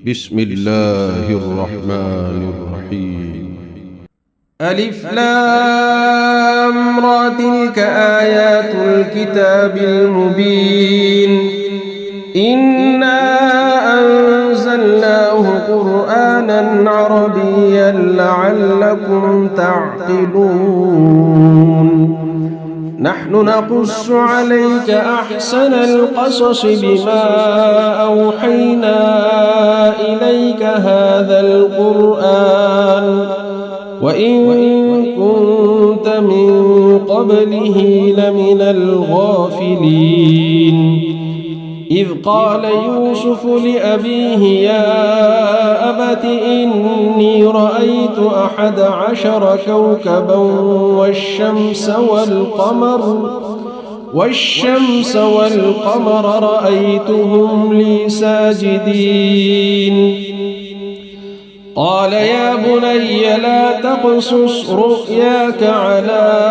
بسم الله الرحمن الرحيم. ألف لام را تلك آيات الكتاب المبين إنا أنزلناه قرآنا عربيا لعلكم تعقلون نحن نقص عليك أحسن القصص بما أوحينا إليك هذا القرآن وإن كنت من قبله لمن الغافلين إذ قال يوسف لأبيه يا أبت إني رأيت 11 كوكبا والشمس والقمر رأيتهم لي ساجدين قال يا بني لا تقصص رؤياك على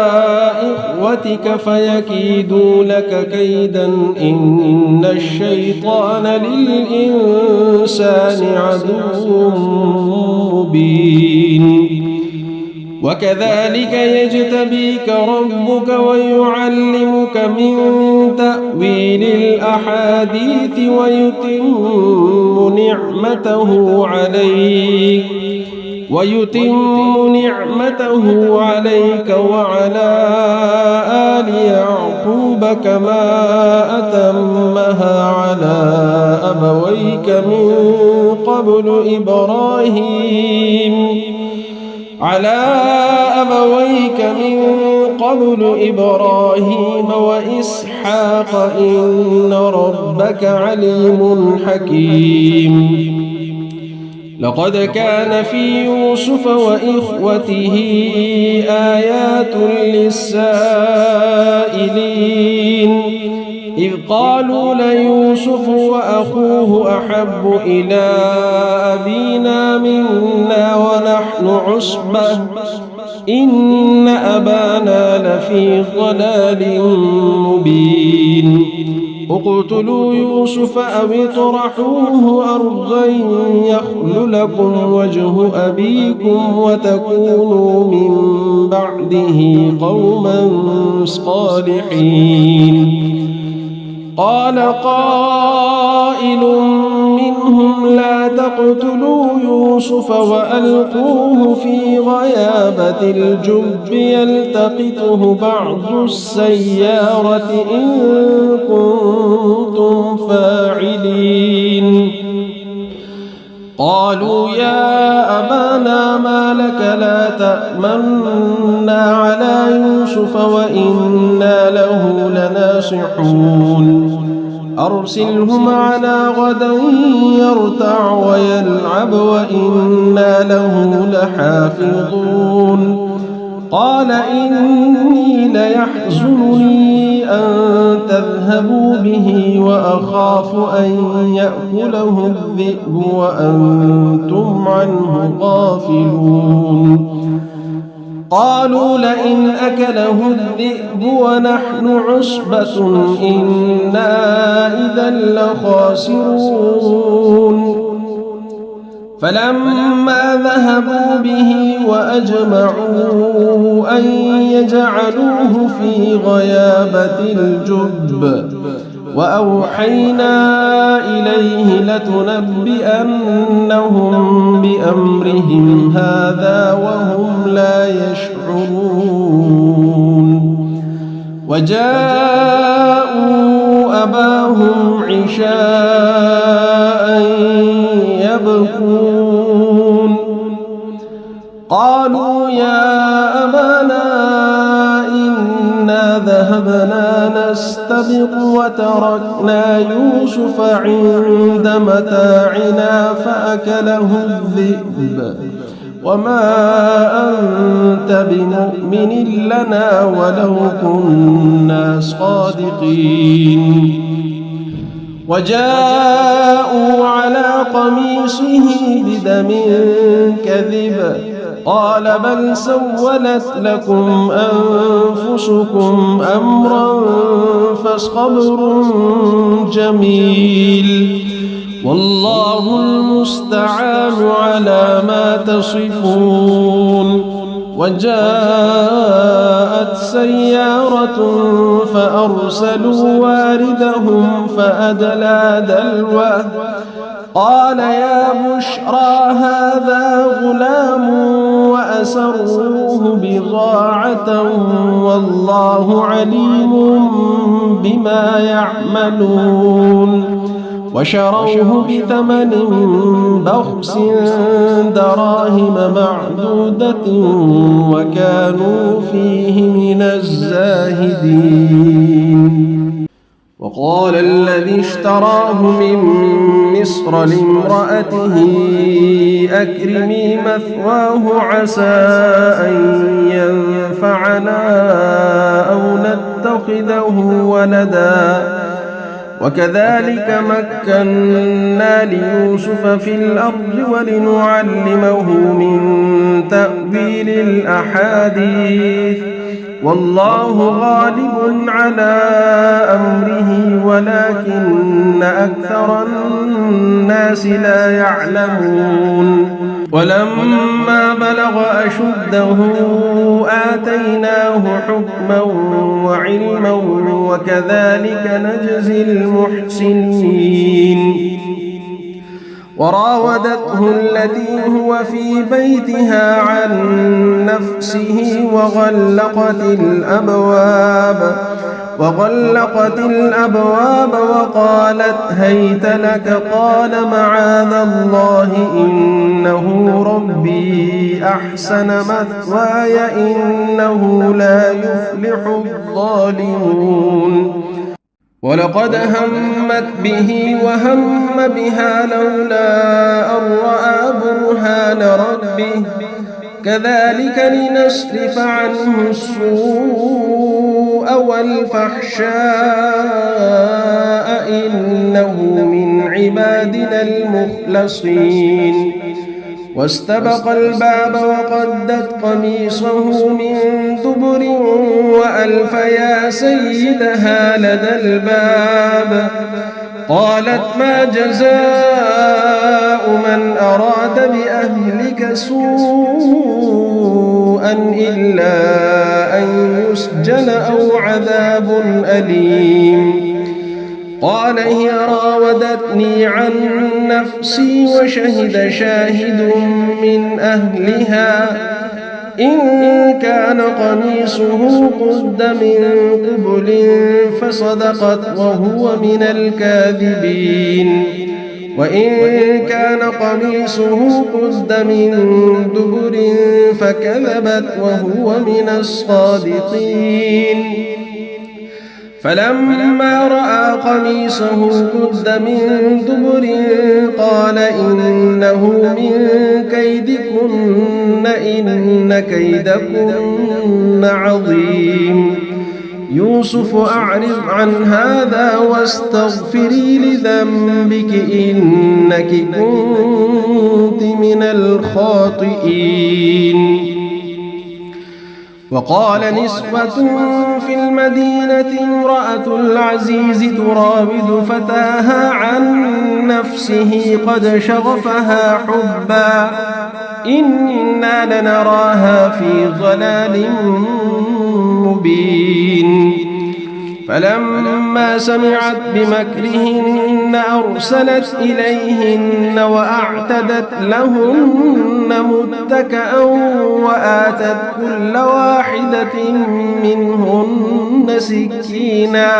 إخوتك فيكيدوا لك كيدا إن الشيطان للإنسان عدو مبين وكذلك يجتبيك ربك ويعلمك من تأويل الأحاديث ويتم نعمته عليك وعلى آل يعقوب كما أتمها على أبويك من قبل إبراهيم وإسحاق إن ربك عليم حكيم لقد كان في يوسف وإخوته آيات للسائلين إذ قالوا ليوسف وأخوه أحب إلى أبينا منا ونحن عصبة إن أبانا لفي ضلال مبين اقتلوا يوسف أو اطرحوه أرضا يخل لكم وجه أبيكم وتكونوا من بعده قوما صالحين قال قائل منهم لا تقتلوا يوسف وألقوه في غيابة الجب يلتقطه بعض السيارة إن كنتم فاعلين قالوا يا أبانا ما لك لا تأمنا على يوسف وإنا له لناصحون أرسله معنا غدا يرتع ويلعب وإنا له لحافظون قال إني ليحزنني أن تذهبوا به وأخاف أن يأكله الذئب وأنتم عنه غافلون قالوا لئن أكله الذئب ونحن عصبة إنا إذا لخاسرون فلما ذهبوا به وأجمعوا أن يجعلوه في غيابة الجب وأوحينا إليه لتنبئنهم بأمرهم هذا وهم لا يشعرون وجاءوا أباهم عشاء يبكون قالوا يا أبانا إنا ذهبنا نستبق وتركنا يوسف عند متاعنا فأكله الذئب وما أنت بمؤمن لنا ولو كنا صادقين وجاءوا على قميصه بدم كذب قال بل سولت لكم أنفسكم أمرا فصبر جميل والله المستعان على ما تصفون. وجاءت سيارة فأرسلوا واردهم فأدلى دلوه قال يا بشرى هذا غلام وأسروه بضاعة والله عليم بما يعملون. وشروه بثمن بخس دراهم معدودة وكانوا فيه من الزاهدين. وقال الذي اشتراه من مصر لامرأته أكرمي مثواه عسى أن ينفعنا أو نتخذه ولدا وكذلك مكنا ليوسف في الأرض ولنعلمه من تأويل الأحاديث والله غالب على أمره ولكن أكثر الناس لا يعلمون. ولما بلغ أشده آتيناه حكما وعلما وكذلك نجزي المحسنين. وراودته التي هو في بيتها عن نفسه وغلقت الأبواب وقالت هيت لك قال معاذ الله إنه ربي أحسن مثواي إنه لا يفلح الظالمون. ولقد همت به وهم بها لولا أن رأى برهان ربه كذلك لنصرف عنه السوء والفحشاء إنه من عبادنا المخلصين. واستبق الباب وقدت قميصه من دبر وألف يا سيدها لدى الباب قالت ما جزاء من أراد بأهلك سوءا إلا أن يسجن أو عذاب أليم. قال هي راودتني عن نفسي وشهد شاهد من أهلها إن كان قميصه قد من قبل فصدقت وهو من الكاذبين وإن كان قميصه قد من دبر فكذبت وهو من الصادقين. فلما رأى قميصه قد من دبر قال إنه من كيدكن إن كيدكن عظيم. يوسف أعرض عن هذا واستغفري لذنبك إنك كنت من الخاطئين. وقال نسوة في المدينة امرأة العزيز تراود فتاها عن نفسه قد شغفها حبا إنا لنراها في ضلال مبين. فلما سمعت بمكرهن أرسلت إليهن وأعتدت لهن متكأ وآتت كل واحدة منهن سكينا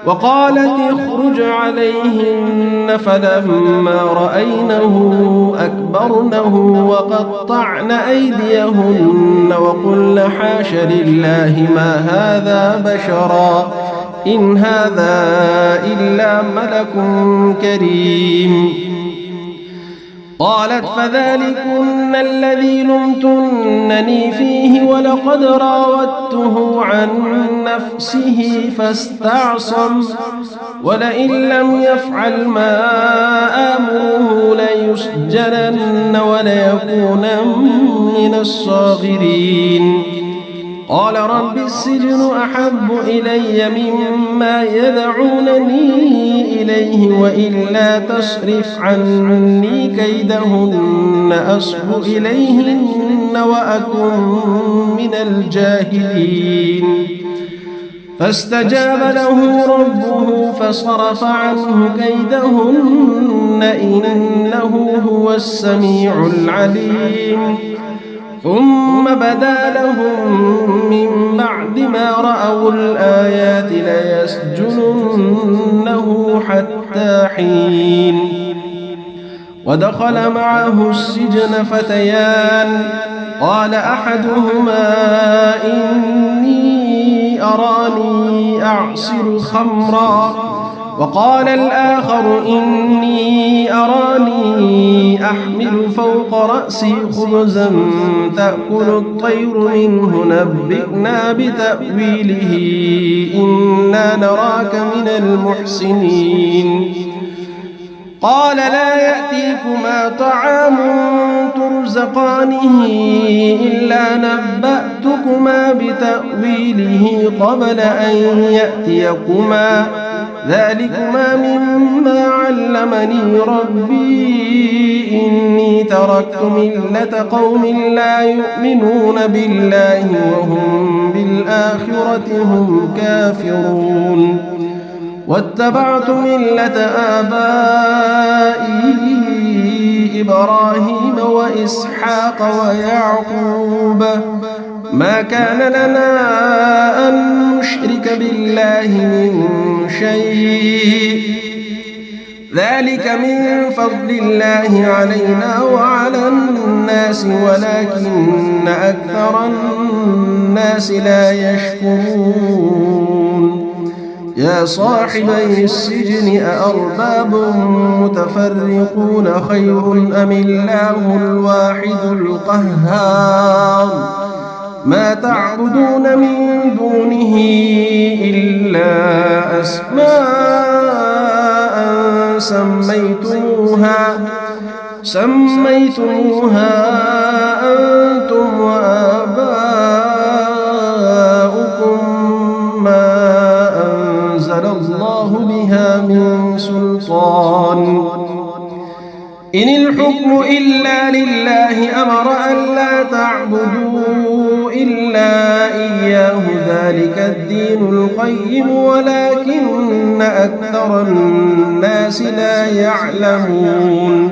وقالت اخرج عليهن فلما رأينه أكبرنه وقطعن أيديهن وقلن حاش لله ما هذا بشرا إن هذا إلا ملك كريم. قالت فذلكن الذي لمتنني فيه ولقد راودته عن نفسه فاستعصم ولئن لم يفعل ما آمره ليسجنن وليكون من الصاغرين. قال رب السجن أحب إلي مما يدعونني إليه وإلا تصرف عني كيدهن أصب إليهن وأكن من الجاهلين فاستجاب له ربه فصرف عنه كيدهن إنه هو السميع العليم ثم بدا لهم من بعد ما رأوا الآيات ليسجننه حتى حين ودخل معه السجن فتيان قال أحدهما إني أراني أعصر خمرا وقال الآخر إني أراني أحمل فوق رأسي خبزا تأكل الطير منه نبئنا بتأويله إنا نراك من المحسنين قال لا يأتيكما طعام ترزقانه إلا نبأتكما بتأويله قبل أن يأتيكما ذلكما مما علمني ربي إني تركت ملة قوم لا يؤمنون بالله وهم بالآخرة هم كافرون واتبعت ملة آبائي إبراهيم وإسحاق ويعقوب ما كان لنا أن نشرك بالله من شيء ذلك من فضل الله علينا وعلى الناس ولكن أكثر الناس لا يشكرون يا صاحبي السجن أأرباب متفرقون خير أم الله الواحد القهار ما تعبدون من دونه إلا أسماء سميتموها أنتم وآباؤكم ما أنزل الله بها من سلطان إن الحكم إلا لله أمر ألا تعبدوا إلا إياه ذلك الدين القيم ولكن أكثر الناس لا يعلمون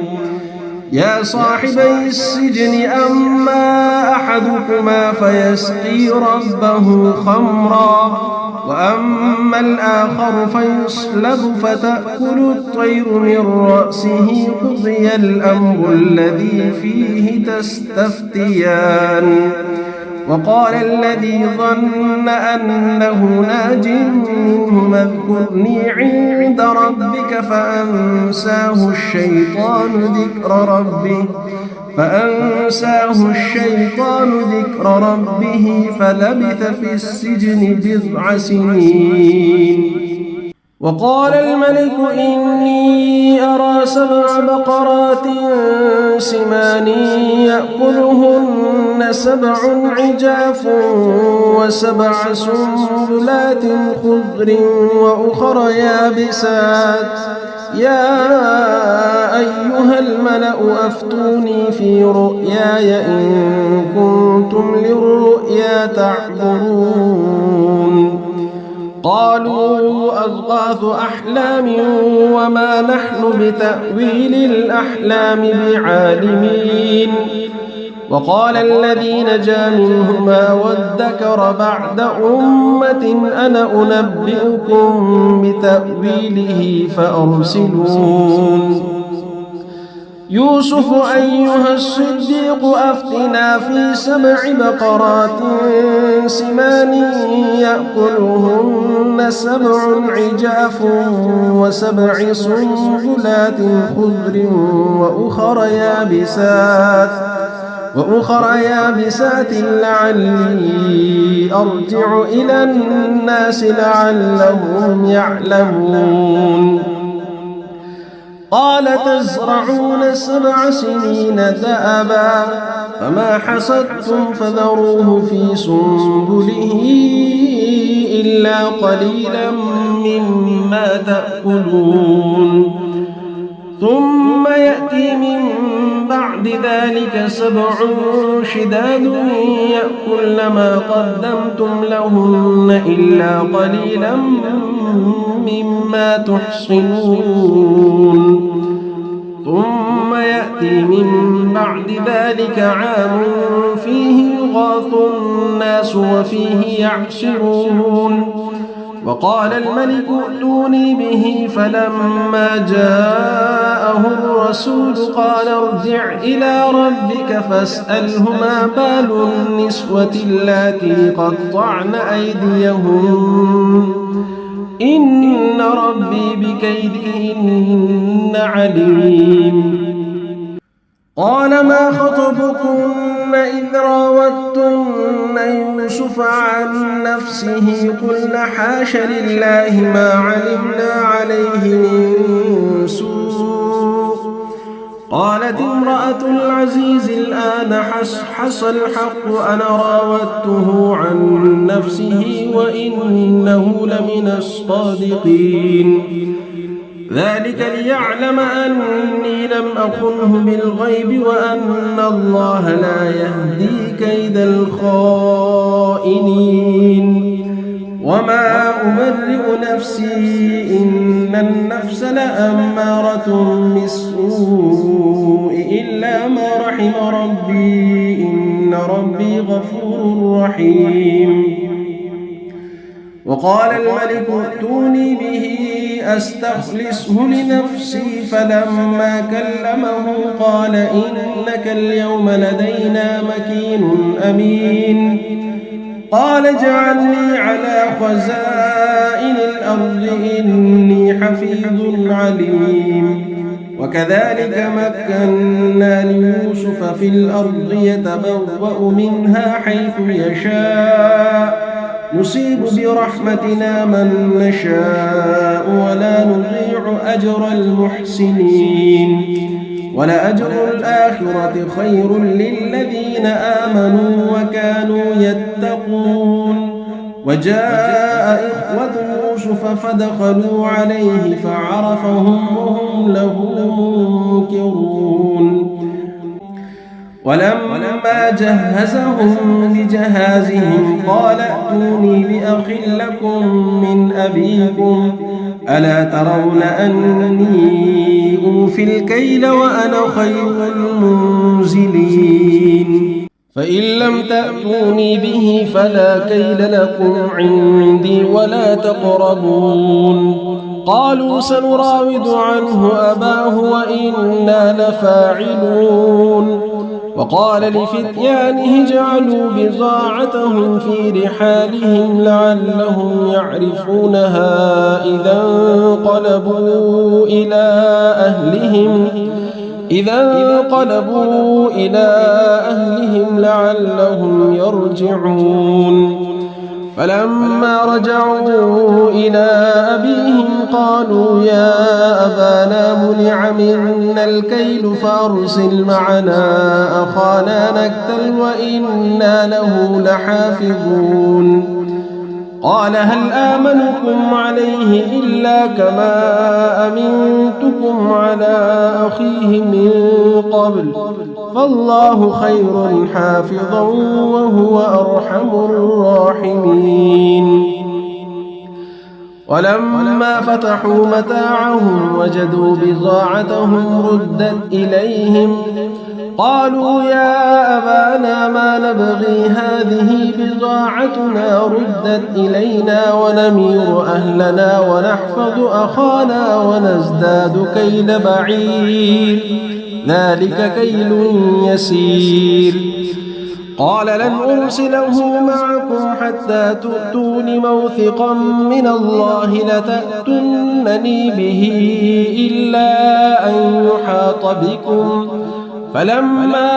يا صاحبي السجن أما أحدكما فيسقي ربه خمرا وأما الآخر فيصلب فتأكل الطير من رأسه قضي الأمر الذي فيه تستفتيان وقال الذي ظن أنه ناج منه اذكرني عند ربك فأنساه الشيطان ذكر ربه فلبث في السجن 9 سنين وقال الملك إني أرى 7 بقرات سمان يأكلهن 7 عجاف و7 سنبلات خضر وأخر يابسات يا أيها الملأ أفتوني في رؤياي إن كنتم للرؤيا تعبرون قالوا أضغاث أحلام وما نحن بتأويل الأحلام بعالمين وقال الذي نجا منهما وادكر بعد أمة أنا أنبئكم بتأويله فأرسلون يوسف أيها الصديق أفتنا في 7 بقرات سمان يأكلهن 7 عجاف و7 سنبلات خضر وأخر يابسات لعلي أرجع إلى الناس لعلهم يعلمون قال تزرعون 7 سنين دأبا فما حصدتم فذروه في سنبله إلا قليلا مما تأكلون ثم يأتي من بعد ذلك 7 شداد يأكلن ما قدمتم لهن إلا قليلا مما تحصنون ثم يأتي من بعد ذلك عام فيه يغاث الناس وفيه يعصرون وقال الملك ائتوني به فلما جاءه الرسول قال ارجع إلى ربك فاسأله ما بال النسوة اللاتي قطعن أيديهن إن ربي بكيدهن عليم قال ما خطبكن إذ راوتن يوسف عن نفسه قلن حاش لله ما علمنا عليه من سوء قالت امرأة العزيز الآن حصحص الحق أنا راودته عن نفسه وإنه لمن الصادقين ذلك ليعلم أني لم أخنه بالغيب وأن الله لا يهدي كيد الخائنين وما أبرئ نفسي إن النفس لأمارة بالسوء إلا ما رحم ربي إن ربي غفور رحيم وقال الملك ائتوني به أستخلصه لنفسي فلما كلمه قال إنك اليوم لدينا مكين أمين قال اجعلني على خزائن الأرض إني حفيظ عليم وكذلك مكنا ليوسف في الأرض يتبوأ منها حيث يشاء نصيب برحمتنا من نشاء ولا نضيع أجر المحسنين ولأجر الآخرة خير للذين آمنوا وكانوا يتقون وجاء إخوة يوسف فدخلوا عليه فعرفهم وهم له منكرون ولما جهزهم بجهازهم قال ائتوني بأخ لكم من أبيكم ألا ترون أني أوفي الكيل وأنا خير المنزلين فإن لم تأتوني به فلا كيل لكم عندي ولا تقربون قالوا سنراود عنه أباه وإنا لفاعلون وقال لفتيانه اجعلوا بضاعتهم في رحالهم لعلهم يعرفونها إذا انقلبوا إلى أهلهم لعلهم يرجعون فلما رجعوا إلى أبيهم قالوا يا أبانا منع منا الكيل فأرسل معنا أخانا نكتل وإنا له لحافظون قال هل آمنكم عليه إلا كما أمنتكم على أخيه من قبل فالله خير حافظا وهو أرحم الراحمين ولما فتحوا متاعهم وجدوا بضاعتهم ردت إليهم قالوا يا أبانا ما نبغي هذه بضاعتنا ردت إلينا ونمير أهلنا ونحفظ أخانا ونزداد كيل بعير ذلك كيل يسير قال لن أرسله معكم حتى تؤتون موثقا من الله لتأتونني به إلا أن يحاط بكم فلما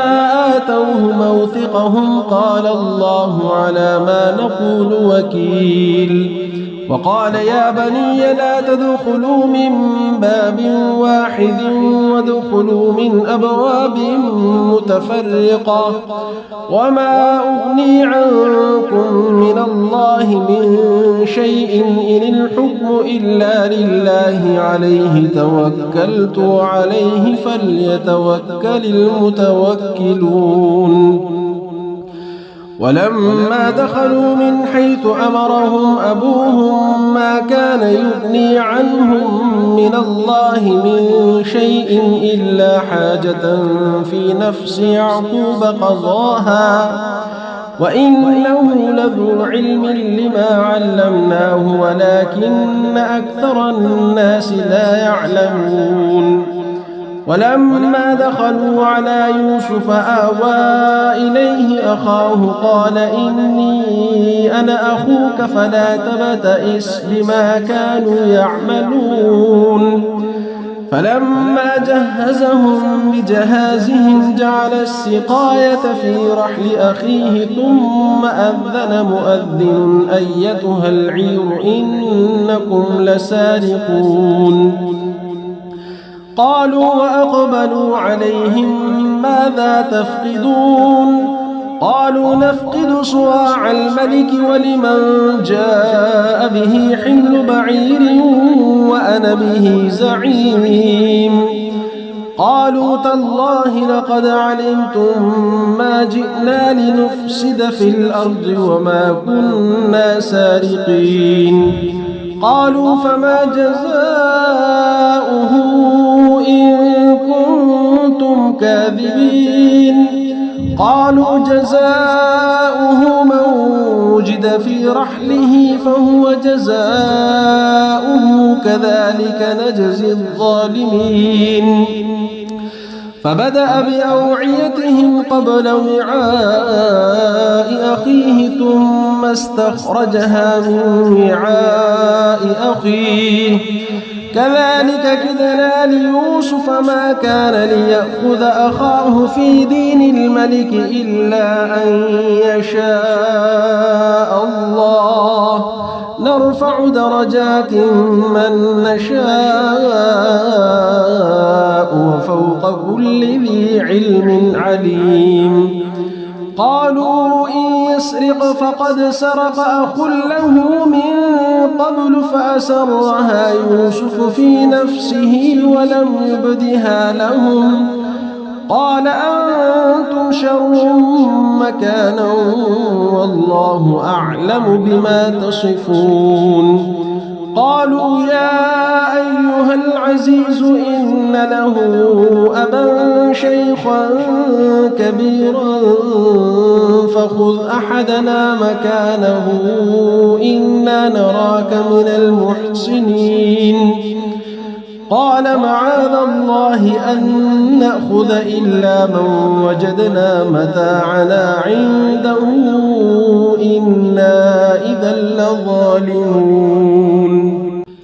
آتوه موثقهم قال الله على ما نقول وكيل وقال يا بني لا تدخلوا من باب واحد وادخلوا من أبواب متفرقة وما أغني عنكم من الله من شيء إن الحكم إلا لله عليه توكلت وعليه فليتوكل المتوكلون. ولما دخلوا من حيث أمرهم أبوهم ما كان يغني عنهم من الله من شيء إلا حاجة في نفس يعقوب قضاها وإنه لذو علم لما علمناه ولكن أكثر الناس لا يعلمون. ولما دخلوا على يوسف آوى إليه أخاه قال إني أنا أخوك فلا تبتئس بما كانوا يعملون. فلما جهزهم بجهازهم جعل السقاية في رحل أخيه ثم أذن مؤذن أيتها العير إنكم لسارقون. قالوا وأقبلوا عليهم ماذا تفقدون؟ قالوا نفقد صواع الملك ولمن جاء به حمل بعير وأنا به زعيم. قالوا تالله لقد علمتم ما جئنا لنفسد في الأرض وما كنا سارقين. قالوا فما جزاؤه إن كنتم كاذبين؟ قالوا جزاؤه من وجد في رحله فهو جزاؤه كذلك نجزي الظالمين. فبدأ بأوعيتهم قبل وعاء أخيه ثم استخرجها من وعاء أخيه كذلك كدنا ليوسف ما كان ليأخذ أخاه في دين الملك إلا أن يشاء الله نرفع درجات من نشاء وفوق كل ذي علم عليم. قالوا إن يسرق فقد سرق أخ له من قبل فأسرها يوسف في نفسه ولم يبدها لهم. قال أنتم شر مكانا والله أعلم بما تصفون. قالوا يا أيها العزيز إن له أبا شيخا كبيرا فخذ أحدنا مكانه إنا نراك من المحسنين. قال معاذ الله أن نأخذ إلا من وجدنا متاعنا عنده إنا إذا لظالمون.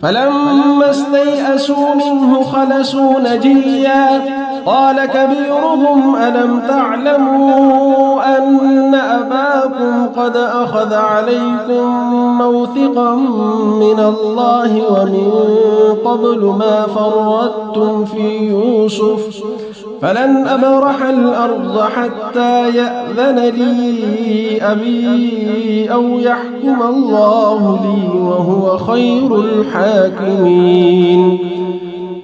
فلما استيئسوا منه خلصوا نجيا قال كبيرهم ألم تعلموا أن أباكم قد أخذ عليكم موثقا من الله ومن قبل ما فرطتم في يوسف فلن أبرح الأرض حتى يأذن لي أبي أو يحكم الله لي وهو خير الحاكمين.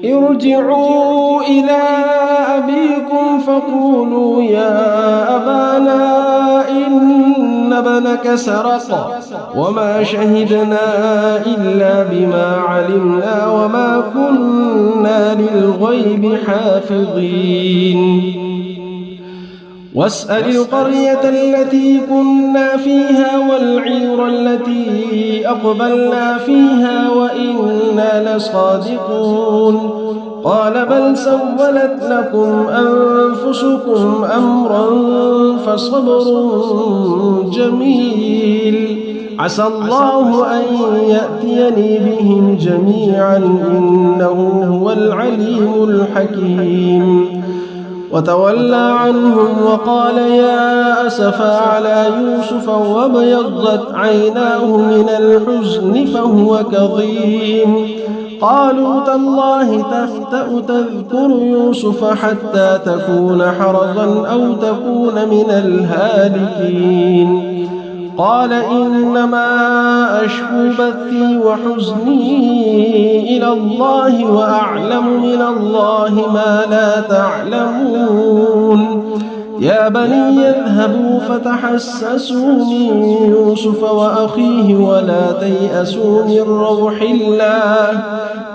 ارجعوا إلى أبيكم فقولوا يا أبانا إن ابنك سرق وما شهدنا إلا بما علمنا وما كنا للغيب حافظين. واسأل القرية التي كنا فيها والعير التي أقبلنا فيها وإنا لصادقون. قال بل سولت لكم أنفسكم أمرا فصبر جميل عسى الله أن يأتيني بهم جميعا إنه هو العليم الحكيم. وتولى عنهم وقال يا أسفا على يوسف وابيضت عيناه من الحزن فهو كظيم. قالوا تالله تفتأ تذكر يوسف حتى تكون حرضا أو تكون من الهالكين. قال إنما أشكو بثي وحزني إلى الله وأعلم من الله ما لا تعلمون. يا بني اذهبوا فتحسسوا من يوسف وأخيه ولا تيأسوا من روح الله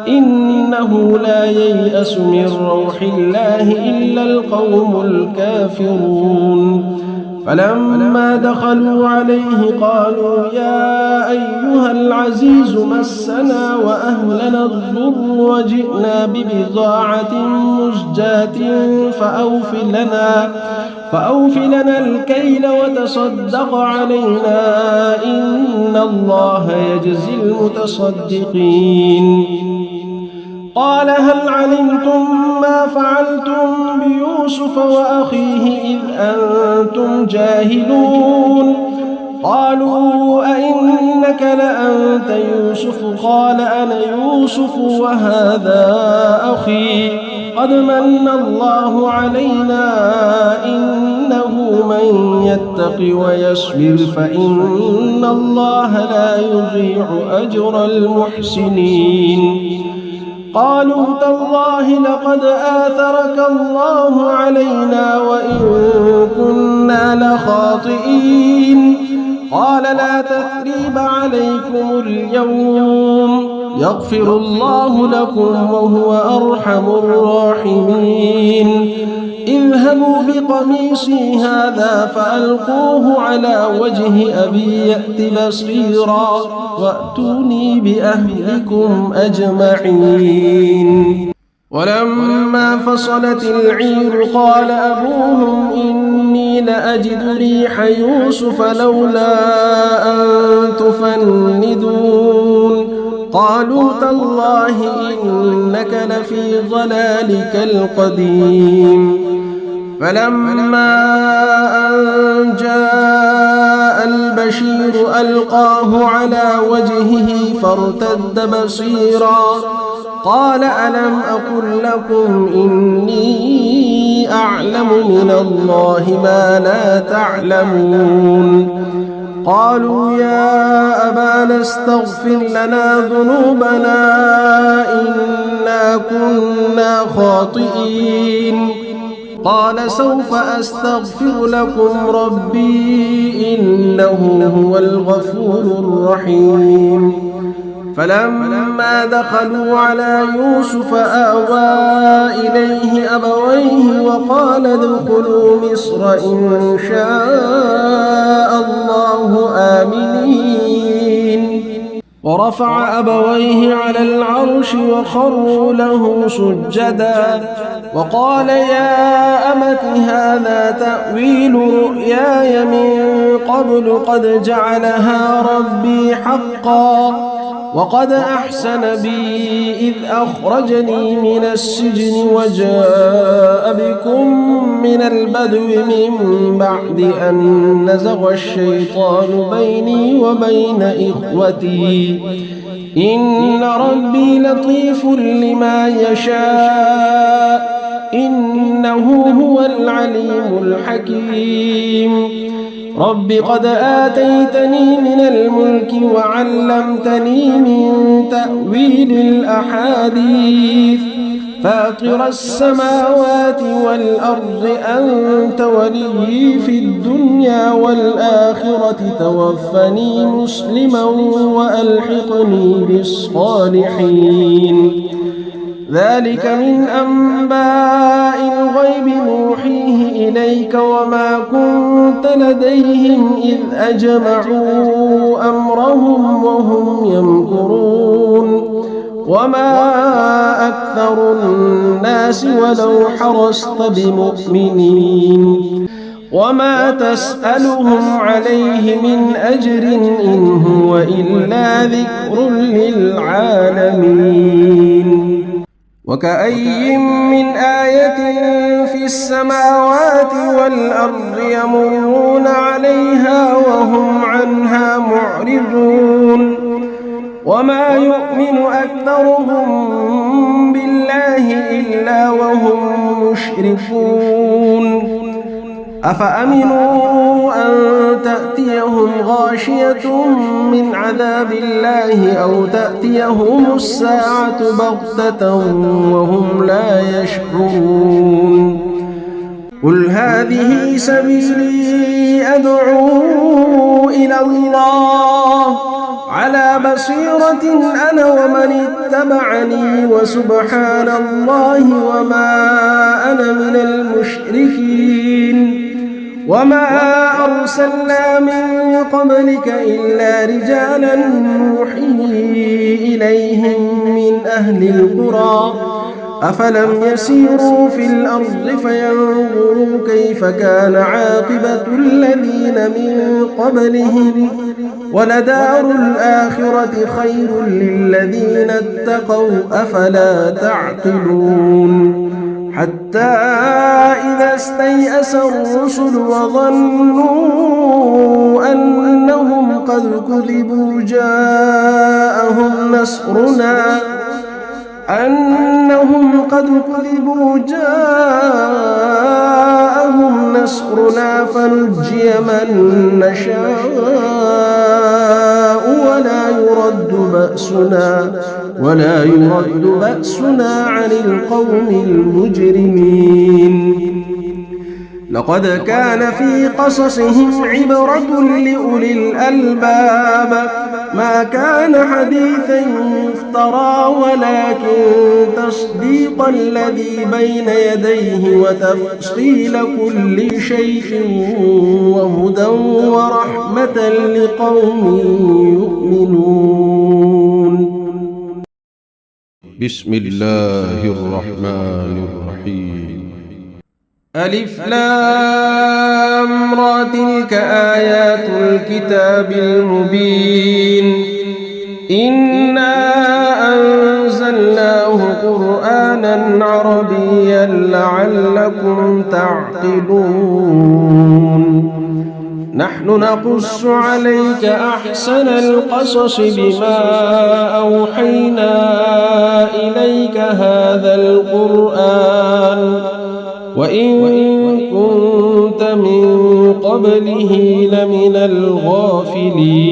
إنه لا ييأس من روح الله إلا القوم الكافرون. فلما دخلوا عليه قالوا يا أيها العزيز مسنا وأهلنا الضر وجئنا ببضاعة مزجاة فأوف لنا الكيل وتصدق علينا إن الله يجزي المتصدقين. قال هل علمتم ما فعلتم بيوسف وأخيه إذ أنتم جاهلون؟ قالوا أئنك لأنت يوسف؟ قال أنا يوسف وهذا أخي قد من الله علينا إنه من يتق ويصبر فإن الله لا يضيع أجر المحسنين. قالوا تالله لقد آثرك الله علينا وإن كنا لخاطئين. قال لا تثريب عليكم اليوم يغفر الله لكم وهو أرحم الراحمين. اذهبوا بقميصي هذا فألقوه على وجه أبي يأت بصيرا وأتوني بأهلكم أجمعين. ولما فصلت العير قال أبوهم إني لأجد ريح يوسف لولا أن تفندون. قالوا تالله إنك لفي ضلالك القديم. فلما أن جاء البشير ألقاه على وجهه فارتد بصيرا قال ألم أقل لكم إني أعلم من الله ما لا تعلمون. قالوا يا أبانا استغفر لنا ذنوبنا إنا كنا خاطئين. قال سوف أستغفر لكم ربي إنه هو الغفور الرحيم. فلما دخلوا على يوسف آوى إليه أبويه وقال ادخلوا مصر إن شاء الله آمنين. ورفع أبويه على العرش وخروا له سجدا وقال يا أمت هذا تأويل رؤياي من قبل قد جعلها ربي حقا وقد أحسن بي إذ أخرجني من السجن وجاء بكم من البدو من بعد أن نزغ الشيطان بيني وبين إخوتي إن ربي لطيف لما يشاء إنه هو العليم الحكيم. رب قد آتيتني من الملك وعلمتني من تأويل الأحاديث فاطر السماوات والأرض أنت ولي في الدنيا والآخرة توفني مسلما وألحقني بالصالحين. ذلك من أنباء الغيب نوحيه إليك وما كنت لديهم إذ أجمعوا أمرهم وهم يمكرون وما أكثر الناس ولو حرصت بمؤمنين وما تسألهم عليه من أجر إن هو إلا ذكر للعالمين. وكأي من آية في السماوات والأرض يمرون عليها وهم عنها معرضون وما يؤمن أكثرهم بالله إلا وهم مشركون أفأمنوا أن تأتيهم غاشية من عذاب الله أو تأتيهم الساعة بغتة وهم لا يشعرون قل هذه سبيلي أدعو إلى الله على بصيرة أنا ومن اتبعني وسبحان الله وما أنا من المشركين وما أرسلنا من قبلك إلا رجالا نوحي إليهم من أهل القرى أفلم يسيروا في الأرض فينظروا كيف كان عاقبة الذين من قبلهم ولدار الآخرة خير للذين اتقوا أفلا تعقلون حتى إذا استيأس الرسل وظنوا أنهم قد كذبوا جاءهم نصرنا فنجي من نشاء ولا يرد بأسنا عن القوم المجرمين لقد كان في قصصهم عبرة لأولي الألباب ما كان حديثا يفترى ولكن تصديق الذي بين يديه وتفصيل كل شيء وهدى ورحمة لقوم يؤمنون. بسم الله الرحمن الرحيم. ألف لام را تلك آيات الكتاب المبين إنا أنزلناه قرآنا عربيا لعلكم تعقلون نحن نقص عليك أحسن القصص بما أوحينا إليك هذا القرآن وإن كنت من قبله لمن الغافلين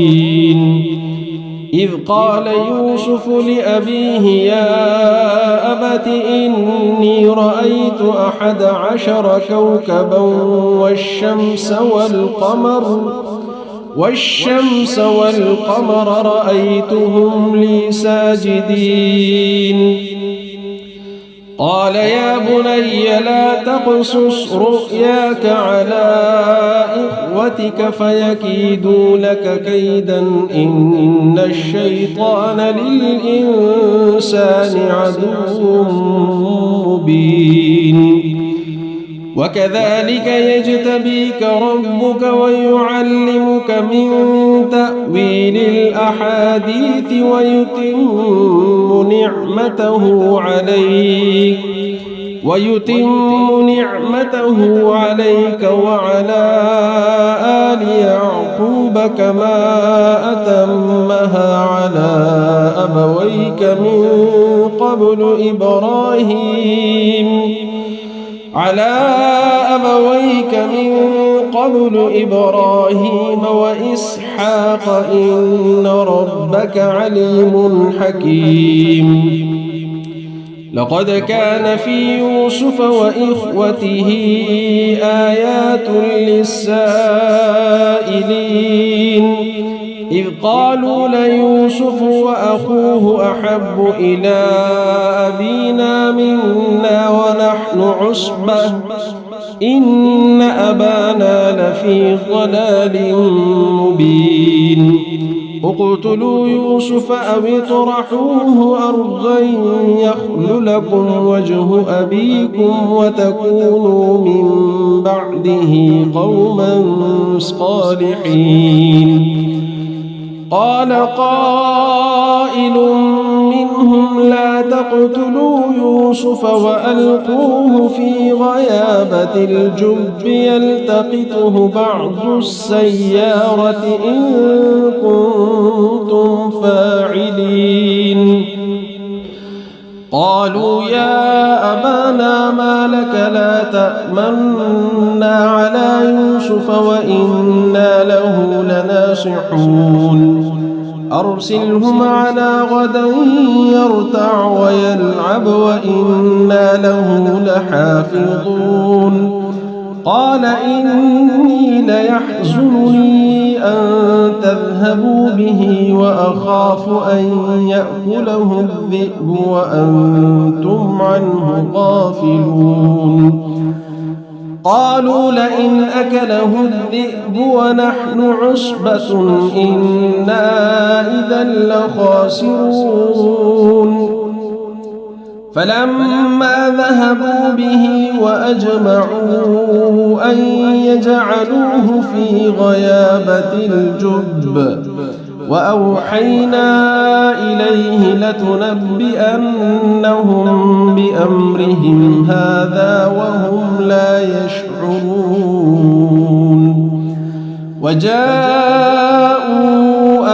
إذ قال يوسف لأبيه يا أبت إني رأيت 11 كوكبا والشمس والقمر رأيتهم لي ساجدين قال يا بني لا تقصص رؤياك على إخوتك فيكيدوا لك كيدا إن الشيطان للإنسان عدو مبين وكذلك يجتبيك ربك ويعلمك من تأويل الأحاديث ويتم نعمته عليك وعلى آل يعقوب كما أتمها على أبويك من قبل إبراهيم وإسحاق إن ربك عليم حكيم لقد كان في يوسف وإخوته آيات للسائلين إذ قالوا ليوسف وأخوه أحب إلى أبينا منا ونحن عصبة إن أبانا لفي ضلال مبين اقتلوا يوسف أو اطرحوه أرضا يخل لكم وجه أبيكم وتكونوا من بعده قوما صالحين قال قائل منهم لا تقتلوا يوسف وألقوه في غيابة الجب يلتقطه بعض السيارة إن كنتم فاعلين قالوا يا أبانا ما لك لا تأمنا على يوسف وإنا له لناصحون أرسله معنا غدا يرتع ويلعب وإنا له لحافظون قال إني ليحزنني أن تذهبوا به وأخاف أن يأكله الذئب وأنتم عنه غافلون قالوا لئن أكله الذئب ونحن عصبة إنا إذا لخاسرون فلما ذهبوا به وأجمعوا أن يجعلوه في غيابة الجب وأوحينا إليه لتنبئنهم بأمرهم هذا وهم لا يشعرون وجاءوا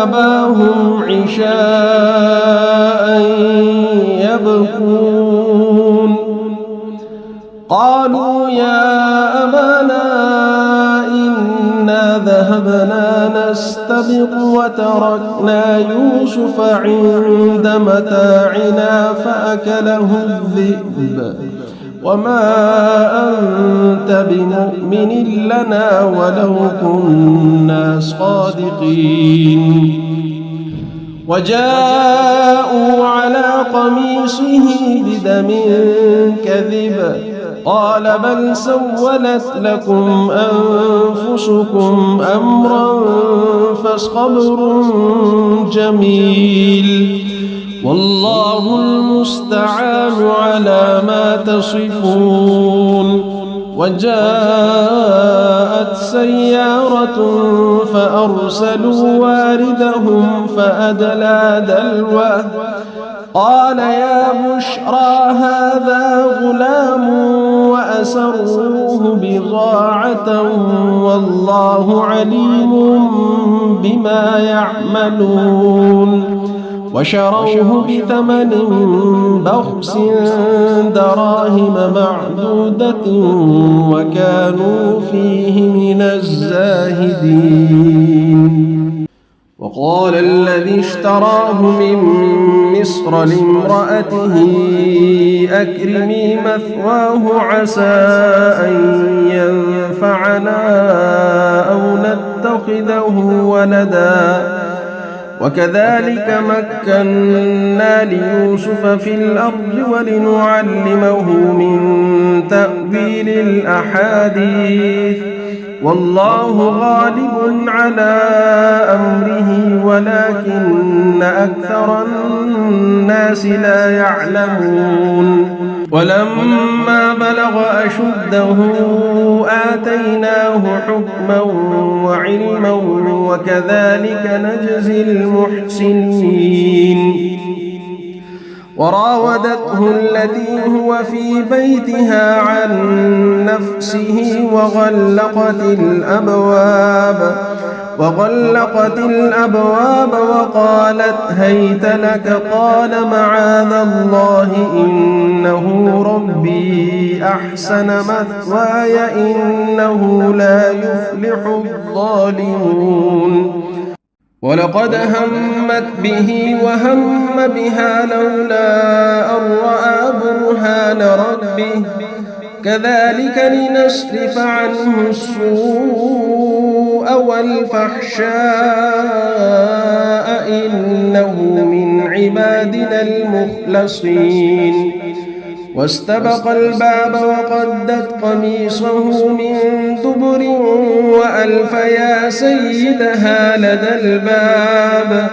أباهم عشاء يبكون قالوا يا أبانا إنا ذهبنا نستبق وتركنا يوسف عند متاعنا فأكله الذئب وما أنت بمؤمن لنا ولو كنا صادقين وجاءوا على قميصه بدم كذب قال بل سولت لكم أنفسكم أمرا فصبر جميل والله المستعان على ما تصفون وجاءت سيارة فأرسلوا واردهم فأدلى دلوه قال يا بشرى هذا غلام وأسروه بضاعة والله عليم بما يعملون وشروه بثمن بخس دراهم معدودة وكانوا فيه من الزاهدين وقال الذي اشتراه من مصر لامرأته أكرمي مثواه عسى أن ينفعنا أو نتخذه ولدا وكذلك مكنا ليوسف في الأرض ولنعلمه من تأويل الأحاديث والله غالب على أمره ولكن أكثر الناس لا يعلمون ولما بلغ أشده آتيناه حكما وعلما وكذلك نجزي المحسنين وراودته التي هو في بيتها عن نفسه وغلقت الأبواب وقالت هيت لك قال معاذ الله إنه ربي أحسن مثواي إنه لا يفلح الظالمون ولقد همت به وهم بها لولا أن رأى برهان ربه كذلك لنصرف عنه السوء والفحشاء إنه من عبادنا المخلصين واستبق الباب وقدت قميصه من دبر وألف يا سيدها لدى الباب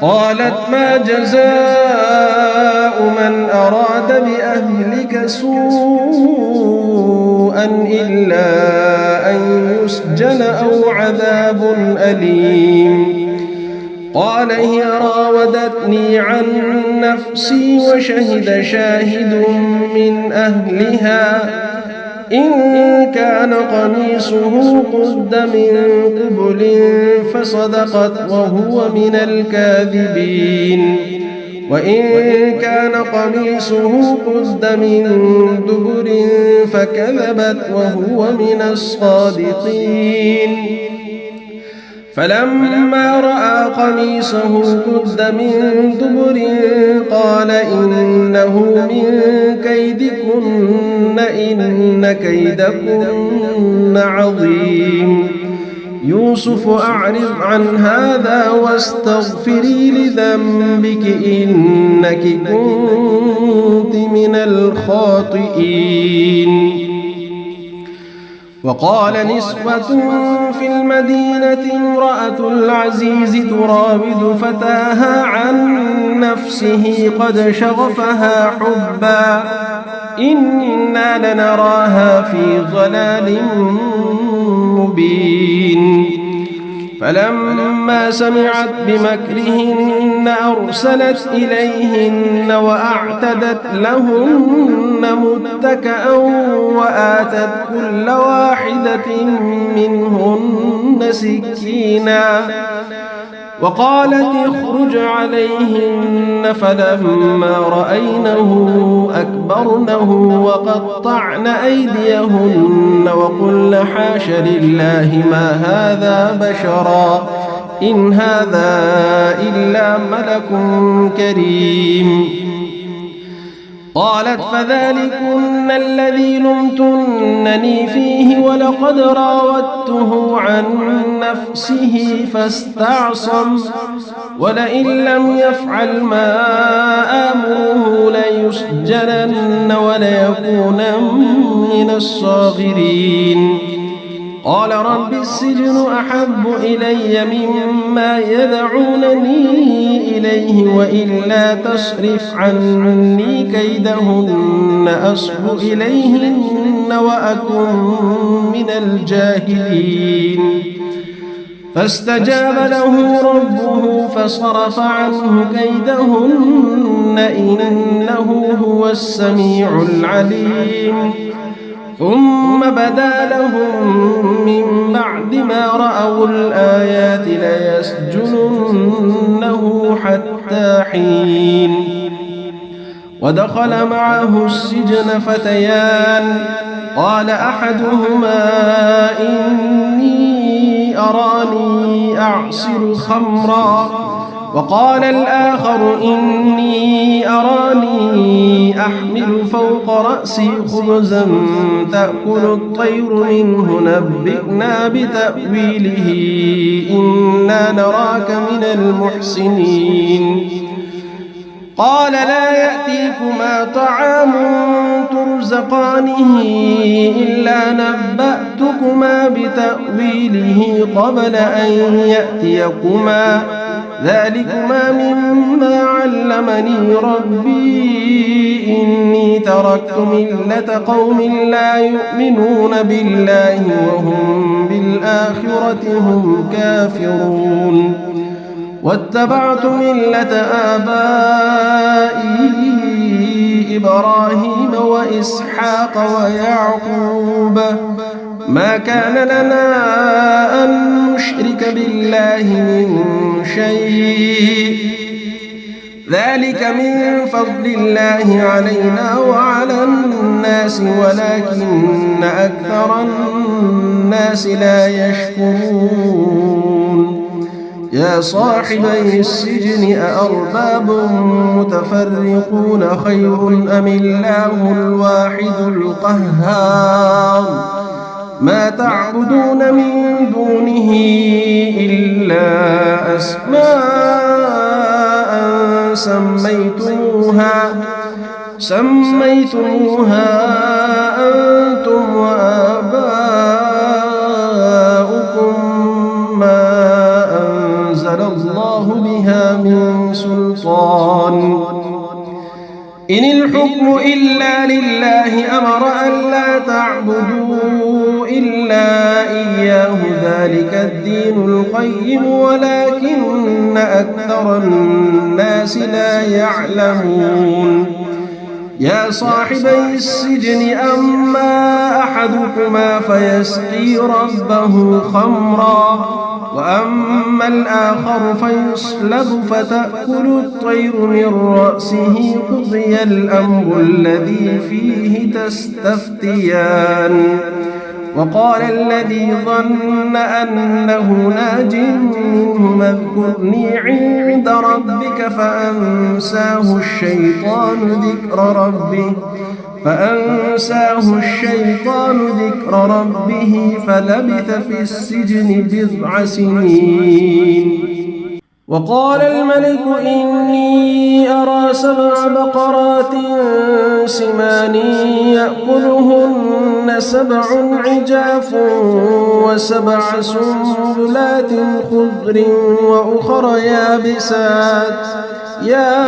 قالت ما جزاء من أراد بأهلك سوءا إلا أن يسجن أو عذاب أليم قال هي راودتني عن نفسي وشهد شاهد من أهلها إن كان قميصه قد من قبل فصدقت وهو من الكاذبين وإن كان قميصه قد من دبر فكذبت وهو من الصادقين فلما رأى قميصه قد من دبر قال إنه من كيدكن إن كيدكن عظيم يوسف أعرض عن هذا واستغفري لذنبك إنك كنت من الخاطئين وقال نسوة في المدينة امرأة العزيز تراود فتاها عن نفسه قد شغفها حبا إنا لنراها في ضلال مبين فلما سمعت بمكرهن أرسلت إليهن وأعتدت لهن متكأ وآتت كل واحدة منهن سكينا وقالت اخرج عليهن فلما رأينه أكبرنه وقطعن أيديهن وقلن حاش لله ما هذا بشرا إن هذا إلا ملك كريم قالت فذلكن الذي لمتنني فيه ولقد راودته عن نفسه فاستعصم ولئن لم يفعل ما آمره ليسجنن وليكونن من الصاغرين قال رب السجن أحب إلي مما يدعونني إليه وإلا تصرف عني كيدهن أصب إليهن وأكن من الجاهلين فاستجاب له ربه فصرف عنه كيدهن إنه هو السميع العليم ثم بدا لهم من بعد ما رأوا الآيات ليسجننه حتى حين ودخل معه السجن فتيان قال أحدهما إني أراني أعصر خمرا وقال الآخر إني أراني أحمل فوق رأسي خبزا تأكل الطير منه نبئنا بتأويله إنا نراك من المحسنين قال لا يأتيكما طعام ترزقانه إلا نبأتكما بتأويله قبل أن يأتيكما ذلكما مما علمني ربي إني تركت ملة قوم لا يؤمنون بالله وهم بالآخرة هم كافرون واتبعت ملة آبائي إبراهيم وإسحاق ويعقوب ما كان لنا أن نشرك بالله من شيء ذلك من فضل الله علينا وعلى الناس ولكن أكثر الناس لا يشكرون يا صاحبي السجن أأرباب متفرقون خير أم الله الواحد القهار ما تعبدون من دونه إلا أسماء سميتموها أنتم وآباؤكم ما أنزل الله بها من سلطان إن الحكم إلا لله أمر أن لا تعبدوا إلا إياه ذلك ذلك الدين القيم ولكن أكثر الناس لا يعلمون يا صاحبي السجن أما أحدكما فيسقي ربه خمرا وأما الآخر فيصلب فتأكل الطير من رأسه قضي الأمر الذي فيه تستفتيان وقال الذي ظن أنه ناج منهما اذكرني عند ربك فأنساه الشيطان ذكر ربه فلبث في السجن 9 سنين وقال الملك إني أرى 7 بقرات سمان يأكلهن 7 عجاف و7 سنبلات خضر وأخر يابسات يا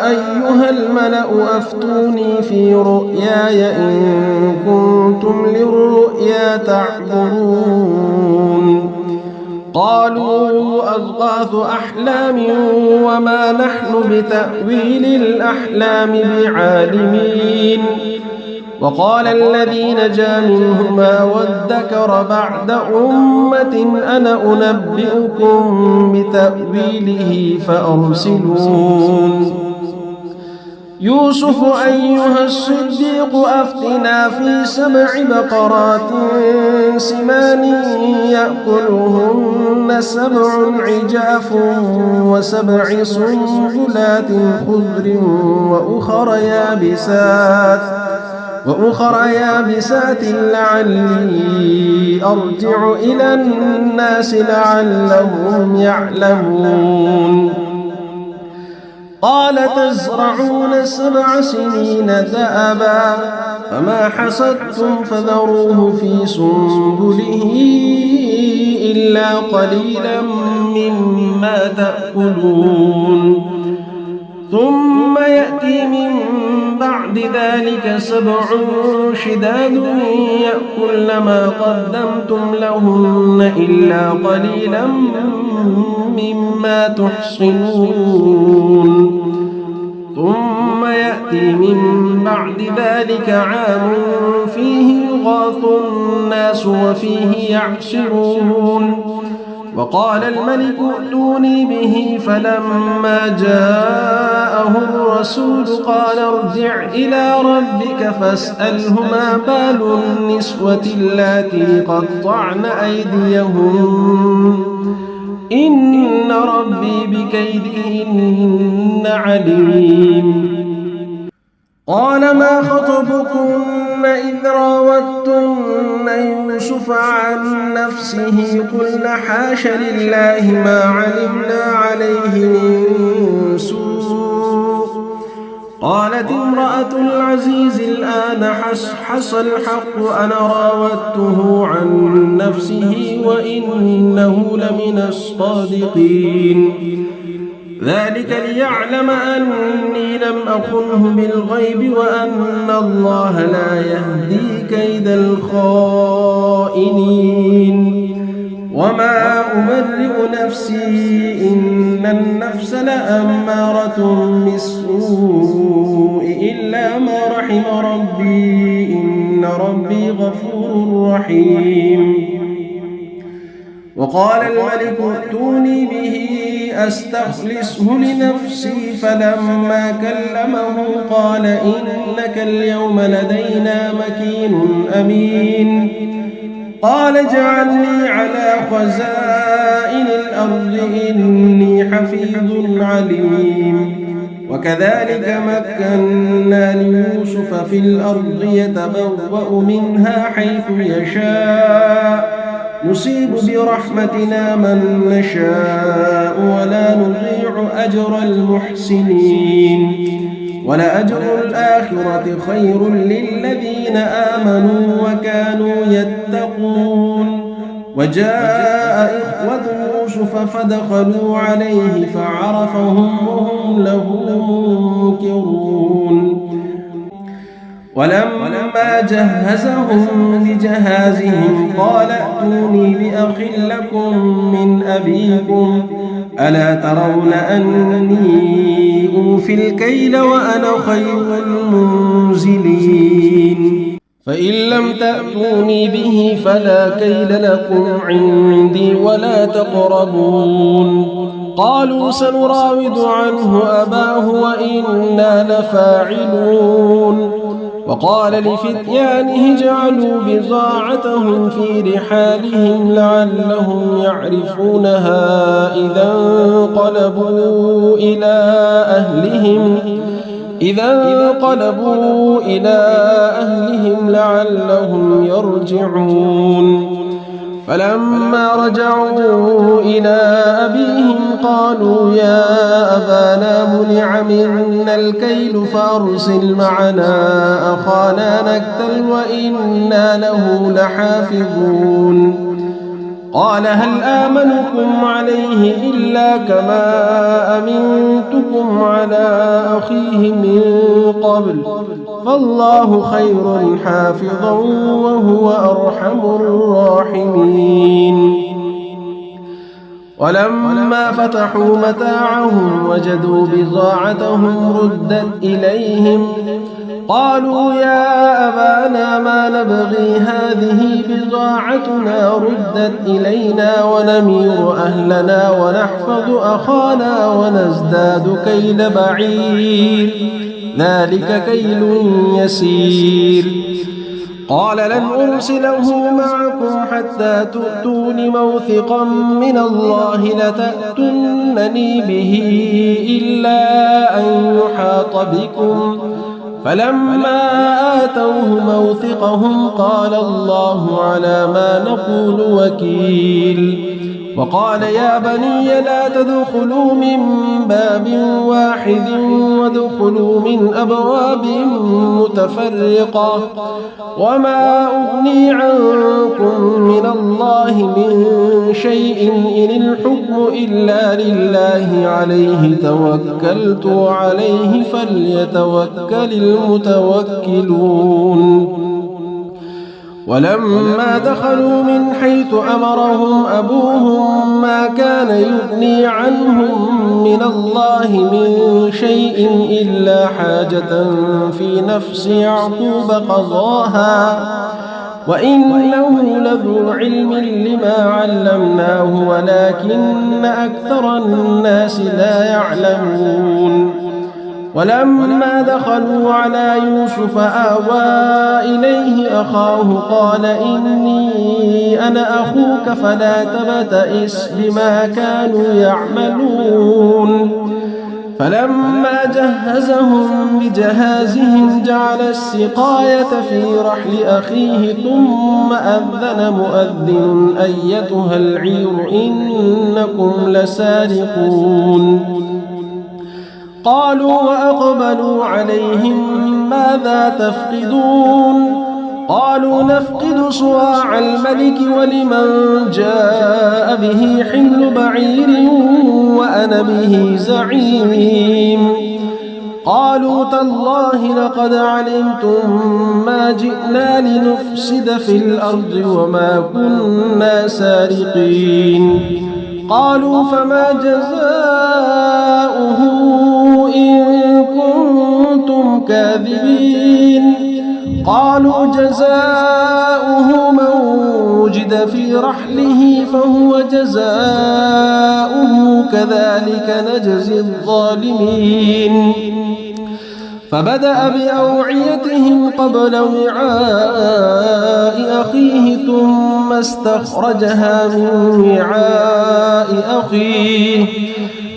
أيها الملأ أفتوني في رؤياي إن كنتم للرؤيا تعبرون قالوا أضغاث أحلام وما نحن بتأويل الأحلام بعالمين وقال الذي نجا منهما وادكر بعد أمة أنا أنبئكم بتأويله فأرسلون يوسف أيها الصديق أفتنا في 7 بقرات سمان يأكلهن 7 عجاف و7 سنبلات خضر وأخر يابسات لعلي أرجع إلى الناس لعلهم يعلمون قال تزرعون 7 سنين دأبا فما حصدتم فذروه في سنبله إلا قليلا مما تأكلون ثم يأتي من بعد ذلك 7 شداد يأكلن ما قدمتم لهن إلا قليلا مما تحصنون ثم يأتي من بعد ذلك عام فيه يغاث الناس وفيه يعصرون وقال الملك ائتوني به فلما جاءه الرسول قال ارجع إلى ربك فاسأله ما بال النسوة اللاتي قطعن أيديهن إن ربي بكيدهن عليم قال ما خطبكن إذ راوتن يوسف عن نفسه قلن حاش لله ما علمنا عليه من سوء قالت امرأة العزيز الآن حص الحق أنا راودته عن نفسه وإنه لمن الصادقين ذلك ليعلم أني لم أخنه بالغيب وأن الله لا يهدي كيد الخائنين وما أبرئ نفسي إن النفس لأمارة بالسوء إلا ما رحم ربي إن ربي غفور رحيم وقال الملك ائتوني به أستخلصه لنفسي فلما كلمه قال إنك اليوم لدينا مكين أمين قال اجعلني على خزائن الأرض إني حفيظ عليم وكذلك مكنا ليوسف في الأرض يتبوأ منها حيث يشاء نصيب برحمتنا من نشاء ولا نضيع أجر المحسنين ولأجر الآخرة خير للذين آمنوا وكانوا يتقون وجاء إخوة يوسف فدخلوا عليه فعرفهم وهم له منكرون ولما جهزهم بجهازهم قال ائتوني بأخ لكم من أبيكم ألا ترون أني أوفي الكيل وأنا خير المنزلين فإن لم تأتوني به فلا كيل لكم عندي ولا تقربون قالوا سنراود عنه أباه وإنا لفاعلون وقال لفتيانه اجعلوا بضاعتهم في رحالهم لعلهم يعرفونها إذا انقلبوا إلى أهلهم لعلهم يرجعون فلما رجعوا إلى أبيهم قالوا يا أبانا منع منا الكيل فأرسل معنا أخانا نكتل وإنا له لحافظون قال هل آمنكم عليه إلا كما أمنتكم على أخيه من قبل فالله خير حافظا وهو أرحم الراحمين ولما فتحوا متاعهم وجدوا بضاعتهم ردت إليهم قالوا يا أبانا ما نبغي هذه بضاعتنا ردت إلينا ونمير أهلنا ونحفظ أخانا ونزداد كيل بعير ذلك كيل يسير قال لن أرسله معكم حتى تؤتون موثقا من الله لتأتونني به إلا أن يحاط بكم فلما آتوه موثقهم قال الله على ما نقول وكيل وقال يا بني لا تدخلوا من باب واحد وادخلوا من أبواب متفرقة وما أغني عنكم من الله من شيء إن الحكم إلا لله عليه توكلت وعليه فليتوكل المتوكلون ولما دخلوا من حيث أمرهم أبوهم ما كان يغني عنهم من الله من شيء إلا حاجة في نفس يعقوب قضاها وإنه لذو علم لما علمناه ولكن أكثر الناس لا يعلمون ولما دخلوا على يوسف آوى إليه أخاه قال إني أنا أخوك فلا تبتئس بما كانوا يعملون فلما جهزهم بجهازهم جعل السقاية في رحل أخيه ثم أذن مؤذن أيتها العير إنكم لسارقون قالوا وأقبلوا عليهم ماذا تفقدون قالوا نفقد صواع الملك ولمن جاء به حمل بعير وأنا به زعيم قالوا تالله لقد علمتم ما جئنا لنفسد في الأرض وما كنا سارقين قالوا فما جزاؤه إن كنتم كاذبين قالوا جزاؤه من وجد في رحله فهو جزاؤه كذلك نجزي الظالمين فبدأ بأوعيتهم قبل وعاء أخيه ثم استخرجها من وعاء أخيه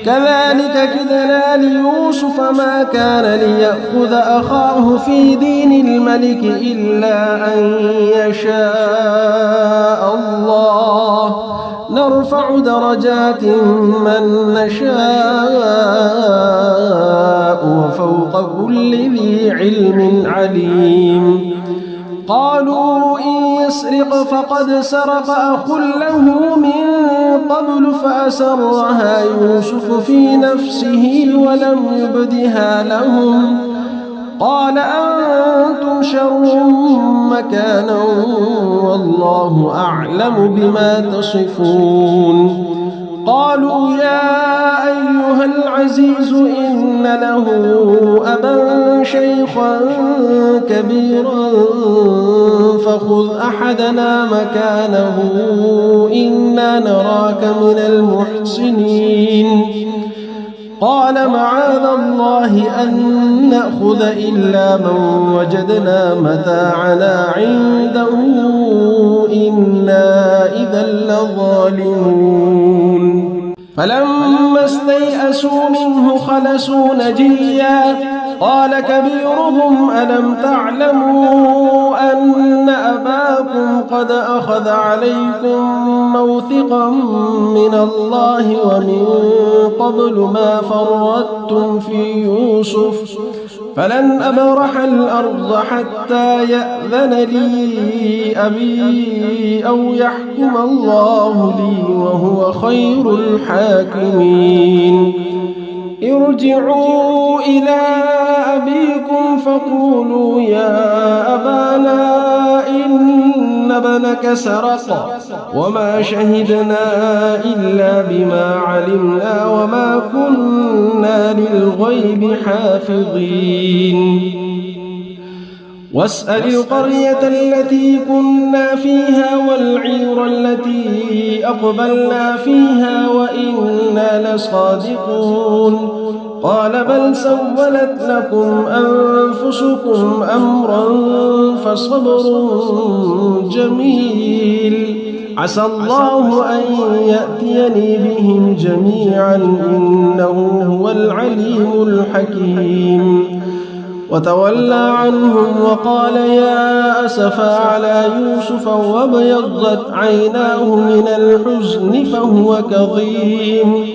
كذلك كدنا ليوسف ما كان ليأخذ أخاه في دين الملك إلا أن يشاء الله نرفع درجات من نشاء وفوق كل ذي علم عليم قالوا إن يسرق فقد سرق أخ له من قبل فأسرها يوسف في نفسه ولم يبدها لهم قال أنتم شر مكانا والله أعلم بما تصفون. قالوا يا أيها العزيز إن له أبا شيخا كبيرا فخذ أحدنا مكانه إنا نراك من المحسنين. قال معاذ الله أن نأخذ إلا من وجدنا متاعنا عنده إنا إذا لظالمون. فلما استيئسوا منه خلصوا نجيا قال كبيرهم ألم تعلموا أن أباكم قد أخذ عليكم موثقا من الله ومن قبل ما فرطتم في يوسف فلن أبرح الأرض حتى يأذن لي أبي أو يحكم الله لي وهو خير الحاكمين. ارجعوا إلى أبيكم فقولوا يا أبانا إن ابنك سرق وما شهدنا إلا بما علمنا وما كنا للغيب حافظين. واسأل القرية التي كنا فيها والعير التي أقبلنا فيها وإنا لصادقون. قال بل سولت لكم أنفسكم أمرا فصبر جميل عسى الله أن يأتيني بهم جميعا إنه هو العليم الحكيم. وتولى عنهم وقال يا أسفا على يوسف وابيضت عيناه من الحزن فهو كظيم.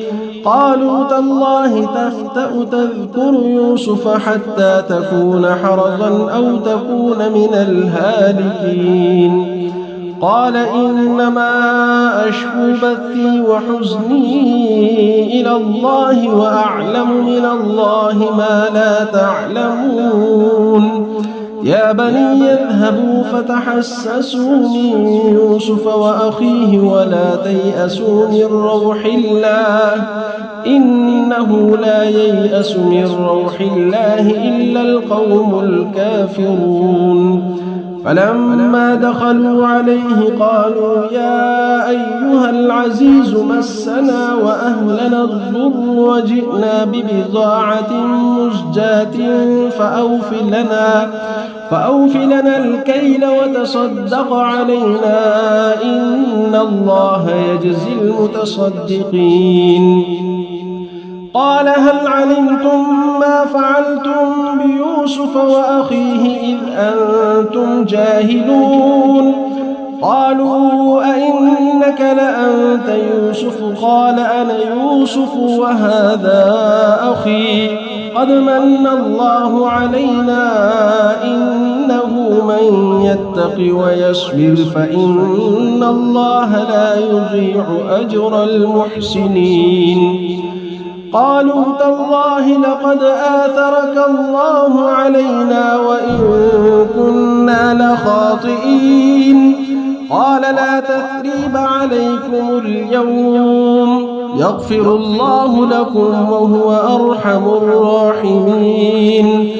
قالوا تالله تفتأ تذكر يوسف حتى تكون حرضا أو تكون من الهالكين. قال إنما أشكو بثي وحزني إلى الله وأعلم من الله ما لا تعلمون. يا بني اذهبوا فتحسسوا من يوسف وأخيه ولا تيأسوا من روح الله إنه لا ييأس من روح الله إلا القوم الكافرون. فلما دخلوا عليه قالوا يا أيها العزيز مسنا وأهلنا الضر وجئنا ببضاعة مزجاة فأوف لنا الكيل وتصدق علينا إن الله يجزي المتصدقين. قال هل علمتم ما فعلتم بيوسف وأخيه إذ أنتم جاهلون؟ قالوا أئنك لأنت يوسف؟ قال أنا يوسف وهذا أخي قد من الله علينا إنه من يتق ويصبر فإن الله لا يضيع أجر المحسنين. قالوا تالله لقد آثرك الله علينا وإن كنا لخاطئين. قال لا تثريب عليكم اليوم يغفر الله لكم وهو أرحم الراحمين.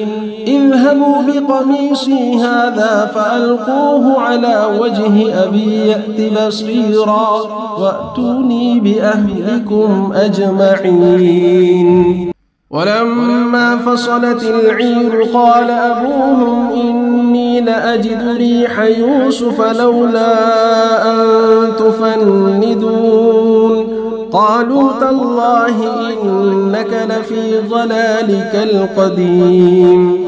اذهبوا بقميصي هذا فألقوه على وجه أبي يأت بصيرا وأتوني بأهلكم أجمعين. ولما فصلت العير قال أبوهم إني لأجد ريح يوسف لولا أن تفندون. قالوا تالله إنك لفي ضلالك القديم.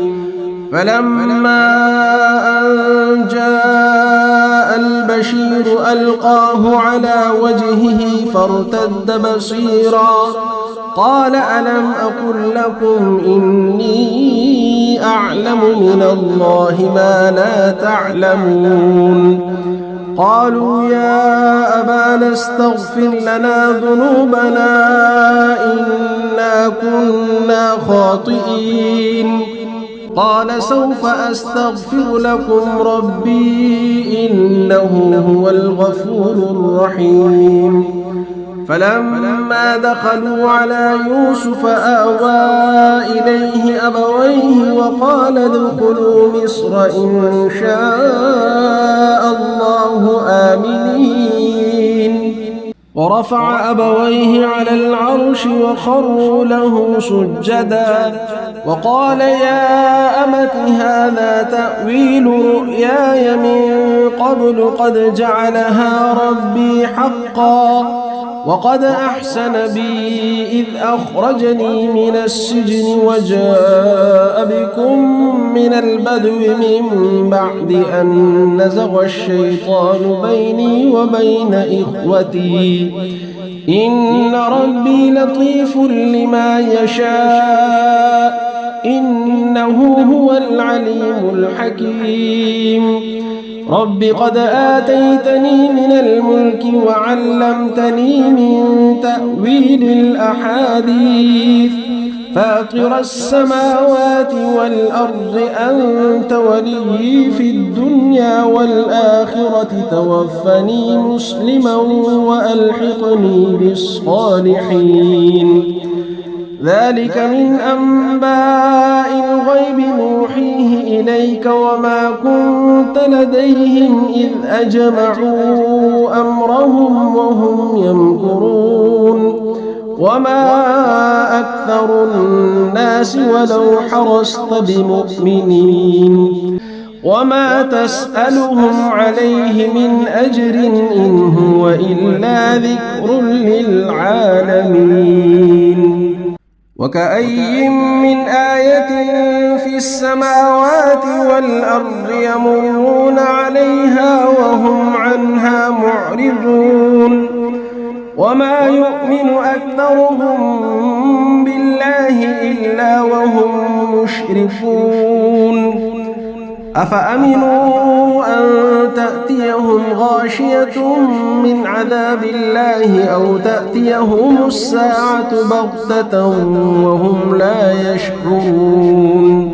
فلما أن جاء البشير ألقاه على وجهه فارتد بصيرا قال ألم أقل لكم إني أعلم من الله ما لا تعلمون. قالوا يا أبانا استغفر لنا ذنوبنا إنا كنا خاطئين. قال سوف أستغفر لكم ربي إنه هو الغفور الرحيم فلما دخلوا على يوسف آوى إليه أبويه وقال ادخلوا مصر إن شاء الله آمنين ورفع أبويه على العرش وخروا له سجدا وقال يا أمت هذا تأويل رؤياي من قبل قد جعلها ربي حقا وقد أحسن بي إذ أخرجني من السجن وجاء بكم من البدو من بعد أن نزغ الشيطان بيني وبين إخوتي إن ربي لطيف لما يشاء إنه هو العليم الحكيم رب قد آتيتني من الملك وعلمتني من تأويل الأحاديث فاطر السماوات والأرض أنت ولي في الدنيا والآخرة توفني مسلما وألحقني بالصالحين ذلك من أنباء الغيب نوحيه إليك وما كنت لديهم إذ أجمعوا أمرهم وهم يمكرون وما أكثر الناس ولو حرصت بمؤمنين وما تسألهم عليه من أجر إن هو إلا ذكر للعالمين وكأي من آية في السماوات والأرض يمرون عليها وهم عنها معرضون وما يؤمن أكثرهم بالله إلا وهم مشركون أفأمنوا أن تأتيهم غاشية من عذاب الله أو تأتيهم الساعة بغتة وهم لا يشعرون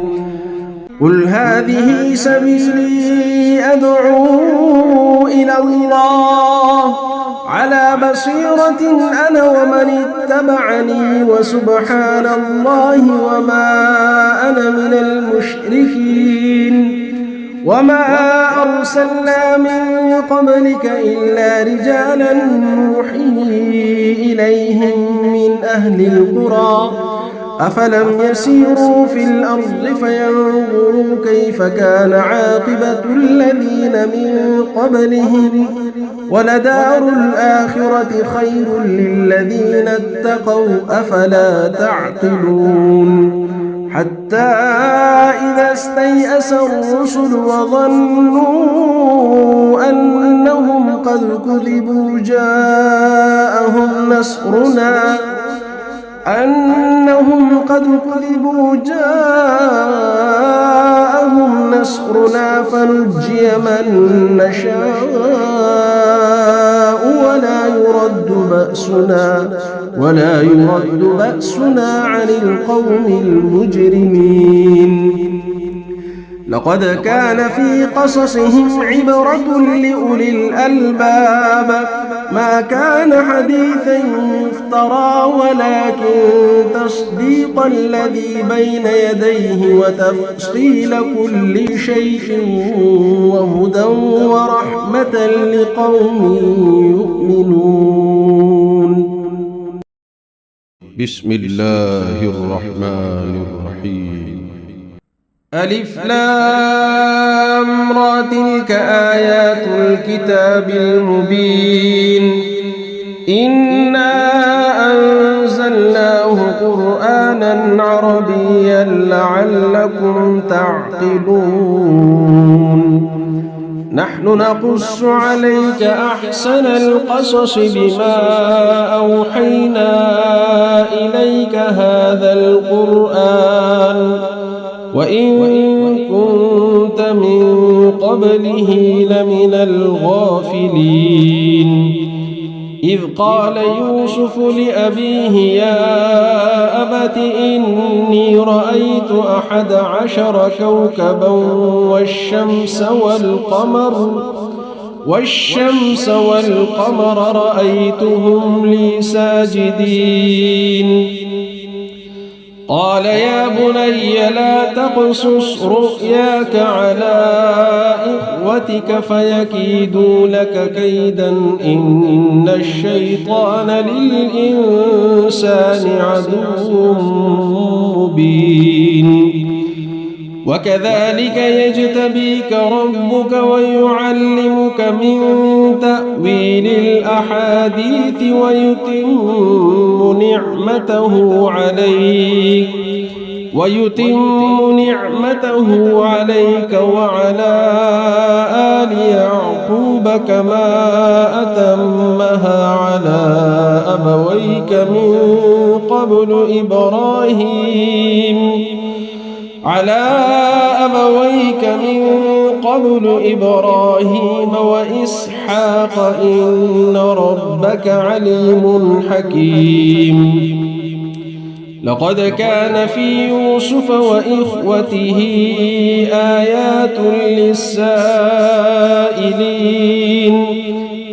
قل هذه سبيلي أدعو إلى الله على بصيرة أنا ومن اتبعني وسبحان الله وما أنا من المشركين وما أرسلنا من قبلك إلا رجالا نوحي إليهم من أهل القرى أفلم يسيروا في الأرض فينظروا كيف كان عاقبة الذين من قبلهم ولدار الآخرة خير للذين اتقوا أفلا تعقلون حتى إذا استيأس الرسل وظنوا أنهم قد كذبوا جاءهم نصرنا فنجي من نشاء ولا يرد بأسنا عن القوم المجرمين لقد كان في قصصهم عبرة لأولي الألباب ما كان حديثا يفترى ولكن تصديق الذي بين يديه وتفصيل كل شيء وهدى ورحمة لقوم يؤمنون بسم الله الرحمن الرحيم ألف لام را تلك آيات الكتاب المبين إنا أنزلناه قرآنا عربيا لعلكم تعقلون نحن نقص عليك أحسن القصص بما أوحينا إليك هذا القرآن وإن كنت من قبله لمن الغافلين إذ قال يوسف لأبيه يا أبت إني رأيت 11 كوكبا والشمس والقمر رأيتهم لي ساجدين قال يا بني لا تقصص رؤياك على إخوتك فيكيدوا لك كيدا إن الشيطان للإنسان عدو مبين وكذلك يجتبيك ربك ويعلمك من تأويل الأحاديث ويتم نعمته عليك وعلى آل يعقوب كما أتمها على أبويك من قبل إبراهيم وإسحاق إن ربك عليم حكيم لقد كان في يوسف وإخوته آيات للسائلين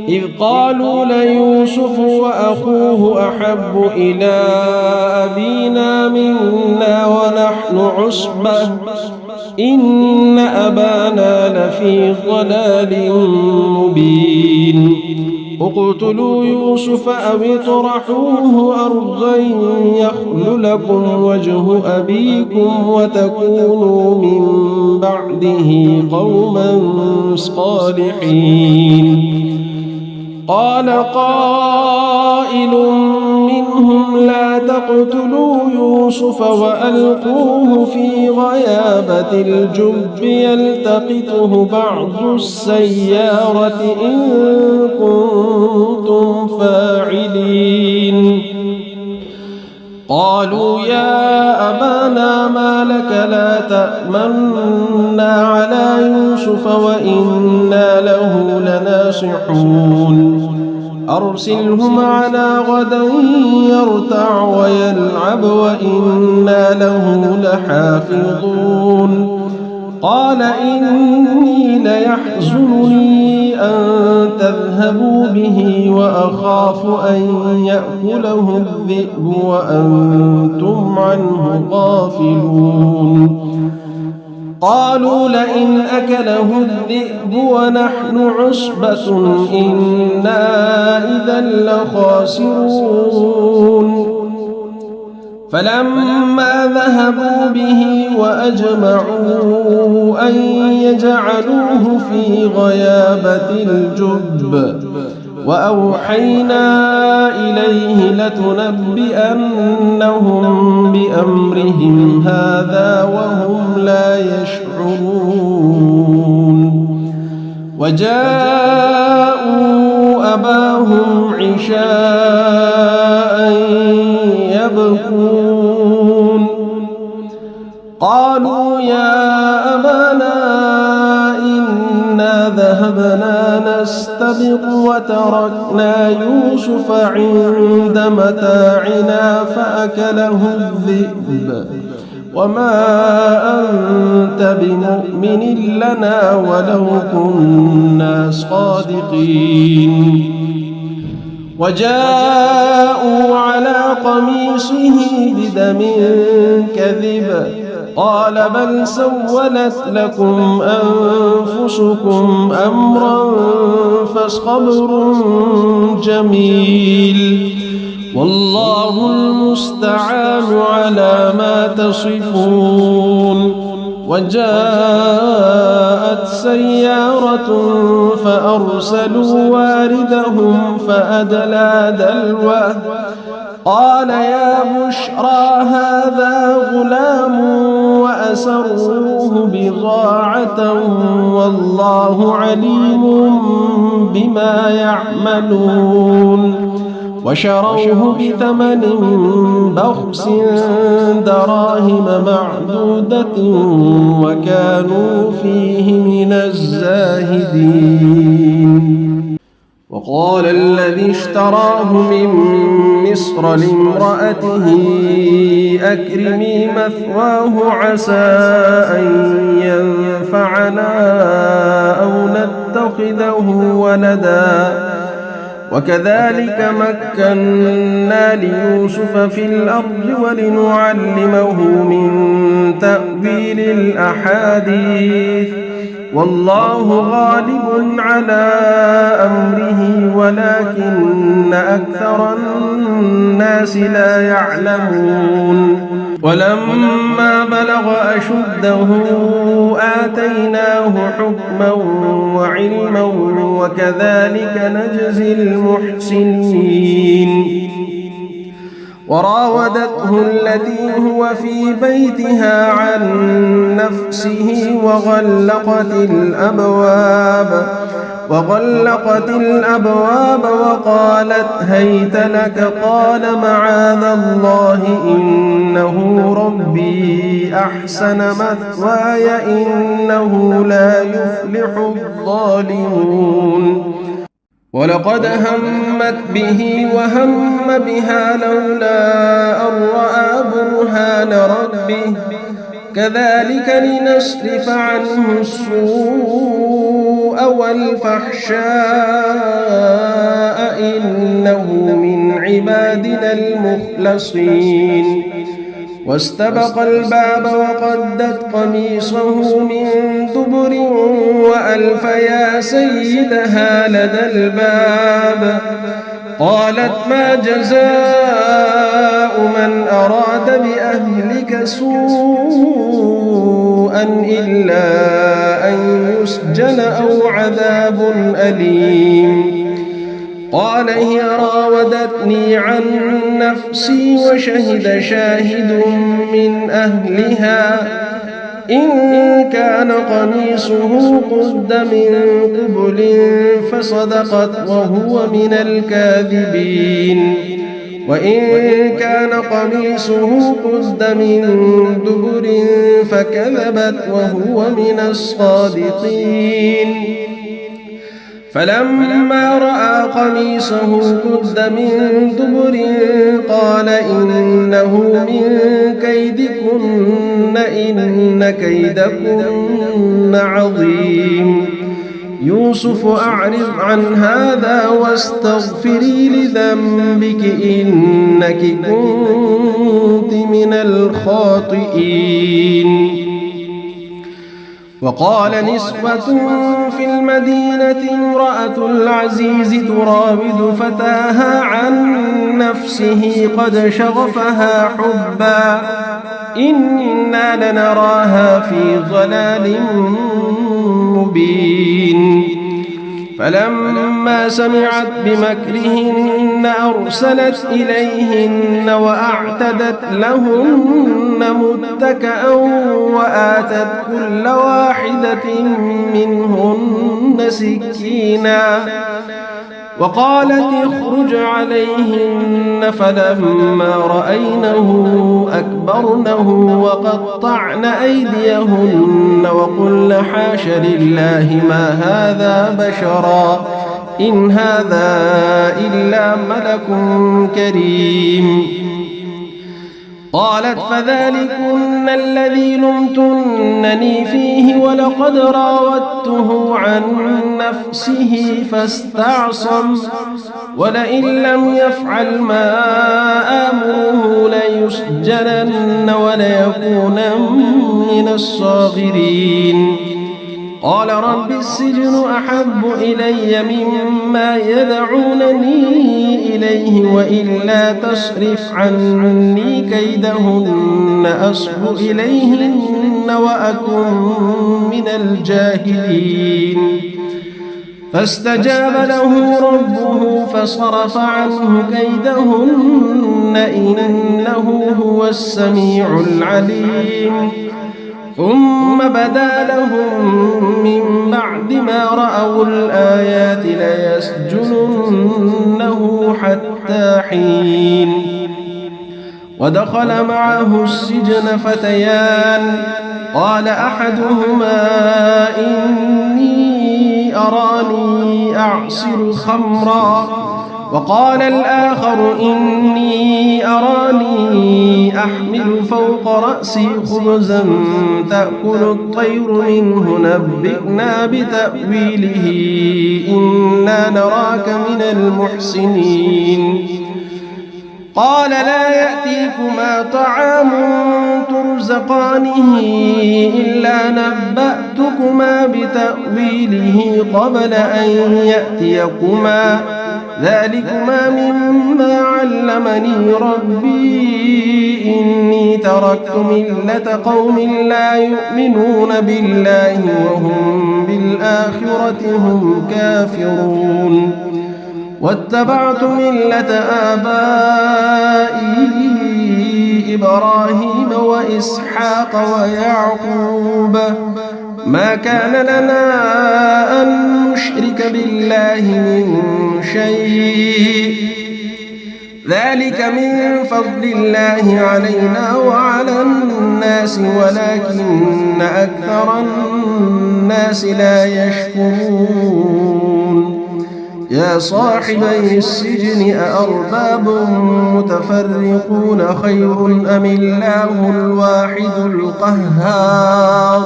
إذ قالوا ليوسف وأخوه أحب إلى أبينا منا ونحن عصبة إن أبانا لفي ضلال مبين اقتلوا يوسف أو اطرحوه أرضا يخل لكم وجه أبيكم وتكونوا من بعده قوما صالحين قال قائل منهم لا تقتلوا يوسف وألقوه في غيابة الجب يلتقطه بعض السيارة إن كنتم فاعلين قالوا يا أبانا ما لك لا تأمنا على يوسف وإنا له لناصحون أرسله معنا غدا يرتع ويلعب وإنا له لحافظون قال إني ليحزنني أن تذهبوا به وأخاف أن يأكله الذئب وأنتم عنه غافلون قالوا لئن أكله الذئب ونحن عصبة إنا إذا لخاسرون فلما ذهبوا به وأجمعوا أن يجعلوه في غيابة الجب وأوحينا إليه لتنبئنهم بأمرهم هذا وهم لا يشعرون وجاءوا أباهم عشاء يبكون قالوا يا أبانا إنا ذهبنا نستبق وتركنا يوسف عند متاعنا فأكله الذئب وما أنت بمؤمن لنا ولو كنا صادقين وجاءوا على قميصه بدم كذب قال بل سولت لكم أنفسكم أمرا فصبر جميل والله المستعان على ما تصفون وجاءت سيارة فأرسلوا واردهم فأدلى دلوه قال يا بشرى هذا غلام وأسروه بضاعة والله عليم بما يعملون وشروه بثمن بخس دراهم معدودة وكانوا فيه من الزاهدين وقال الذي اشتراه من مصر لامرأته أكرمي مثواه عسى أن ينفعنا أو نتخذه ولدا وكذلك مكنا ليوسف في الأرض ولنعلمه من تأويل الأحاديث والله غالب على أمره ولكن أكثر الناس لا يعلمون ولما بلغ أشده آتيناه حكما وعلما وكذلك نجزي المحسنين وراودته التي هو في بيتها عن نفسه وغلقت الأبواب وقالت هيت لك قال معاذ الله إنه ربي أحسن مثواي إنه لا يفلح الظالمون ولقد همت به وهم بها لولا أن رأى برهان ربه كذلك لنصرف عنه السوء والفحشاء إنه من عبادنا المخلصين واستبق الباب وقدت قميصه من دبر وألف يا سيدها لدى الباب قالت ما جزاء من أراد بأهلك سوءا إلا أن يسجن أو عذاب أليم قال هي راودتني عن نفسي وشهد شاهد من أهلها إن كان قميصه قد من قبل فصدقت وهو من الكاذبين وإن كان قميصه قد من دبر فكذبت وهو من الصادقين فلما رأى قميصه قد من دبر قال إنه من كيدكن إن كيدكن عظيم يوسف أعرض عن هذا واستغفري لذنبك إنك كنت من الخاطئين وقال نسوة في المدينة امرأة العزيز تراود فتاها عن نفسه قد شغفها حبا إنا لنراها في ضلال مبين فلما سمعت بمكرهن أرسلت إليهن وأعتدت لهن متكأ وآتت كل واحدة منهن سكينا وقالت اخرج عليهن فلما رأينه أكبرنه وقطعن أيديهن وقلن حاش لله ما هذا بشرا إن هذا إلا ملك كريم قالت فذلكن الذي لمتنني فيه ولقد راودته عن نفسه فاستعصم ولئن لم يفعل ما آمره ليسجنن وليكونن من الصاغرين قال رب السجن أحب إلي مما يدعونني إليه وإلا تصرف عني كيدهن أصب إليهن وأكن من الجاهلين فاستجاب له ربه فصرف عنه كيدهن إنه هو السميع العليم ثم بدا لهم من بعد ما رأوا الآيات ليسجننه حتى حين ودخل معه السجن فتيان قال أحدهما إني أراني أعصر خمرا وقال الآخر إني أراني أحمل فوق رأسي خبزا تأكل الطير منه نبئنا بتأويله إنا نراك من المحسنين قال لا يأتيكما طعام ترزقانه إلا نبأتكما بتأويله قبل أن يأتيكما ذلكما مما علمني ربي إني تركت ملة قوم لا يؤمنون بالله وهم بالآخرة هم كافرون واتبعت ملة آبائي إبراهيم وإسحاق ويعقوب ما كان لنا أن نشرك بالله من شيء ذلك من فضل الله علينا وعلى الناس ولكن أكثر الناس لا يشكرون يا صاحبي السجن أأرباب متفرقون خير أم الله الواحد القهار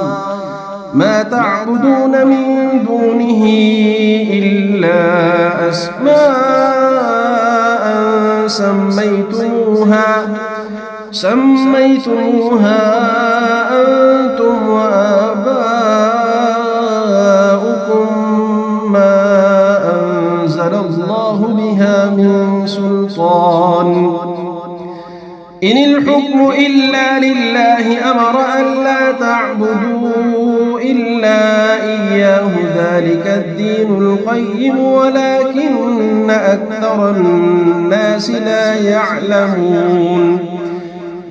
ما تعبدون من دونه إلا أسماء سميتموها أنتم وآباؤكم ما أنزل الله بها من سلطان إن الحكم إلا لله أمر ألا تعبدوا إلا إياه ذلك الدين القيم ولكن أكثر الناس لا يعلمون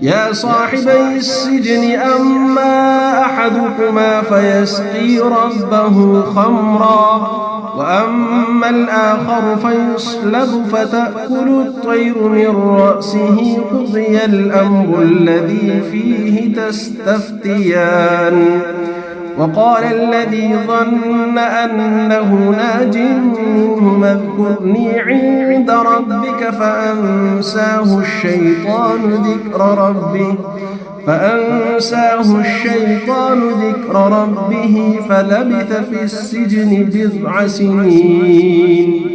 يا صاحبي السجن أما أحدكما فيسقي ربه خمرا وأما الآخر فيصلب فتأكل الطير من رأسه قضي الأمر الذي فيه تستفتيان وقال الذي ظن أنه ناج منه اذكرني عند ربك فأنساه الشيطان ذكر ربه فلبث في السجن 9 سنين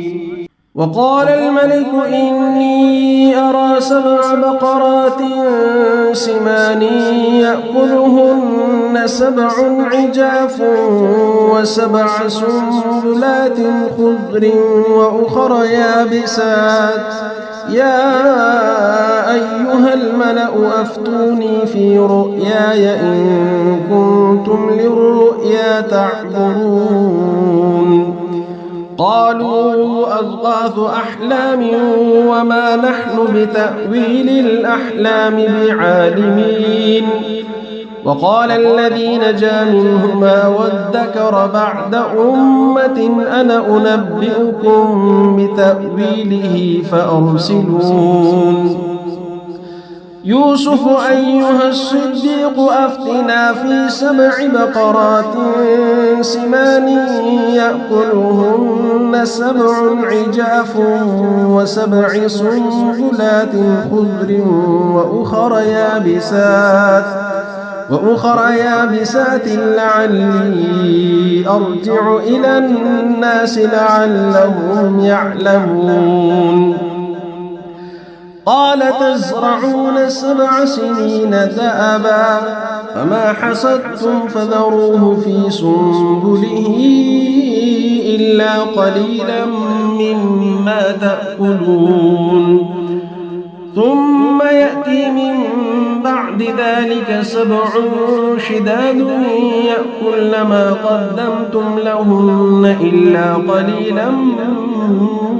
وقال الملك إني أرى 7 بقرات سمان يأكلهن 7 عجاف و7 سنبلات خضر وأخر يابسات يا أيها الملأ أفتوني في رؤياي إن كنتم للرؤيا تعبرون قالوا أضغاث أحلام وما نحن بتأويل الأحلام بعالمين وقال الذي نجا منهما وادكر بعد أمة أنا أنبئكم بتأويله فأرسلون يوسف أيها الصديق أفتنا في 7 بقرات سمان يأكلهن 7 عجاف و7 سنبلات خضر وأخر يابسات لعلي أرجع إلى الناس لعلهم يعلمون قال تزرعون 7 سنين دأبا فما حصدتم فذروه في سنبله إلا قليلا مما تأكلون ثم يأتي من بعد ذلك 7 شداد يأكلن ما قدمتم لهن إلا قليلا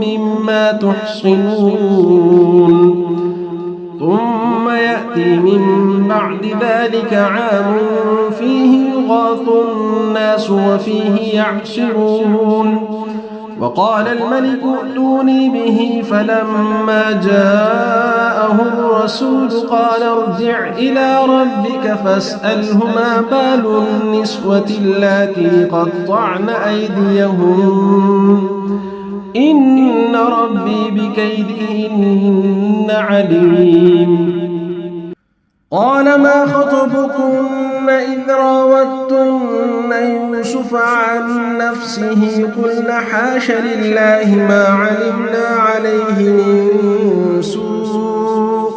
مما تحصنون ثم يأتي من بعد ذلك عام فيه يغاث الناس وفيه يعصرون وقال الملك ائتوني به فلما جاءه الرسول قال ارجع إلى ربك فاسأله ما بال النسوة اللاتي قطعن أيديهن إن ربي بكيدهن عليم. قال ما خطبكن إذ راوتن يوسف عن نفسه قلن حاش لله ما علمنا عليه من سوء.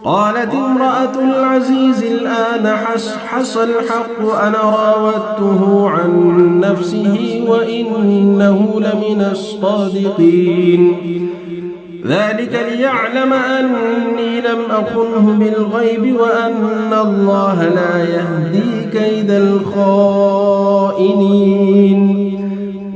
قالت امرأة العزيز الآن حصحص الحق أنا راودته عن نفسه وإنه لمن الصادقين. ذلك ليعلم أني لم أخنه بالغيب وأن الله لا يهدي كيد الخائنين.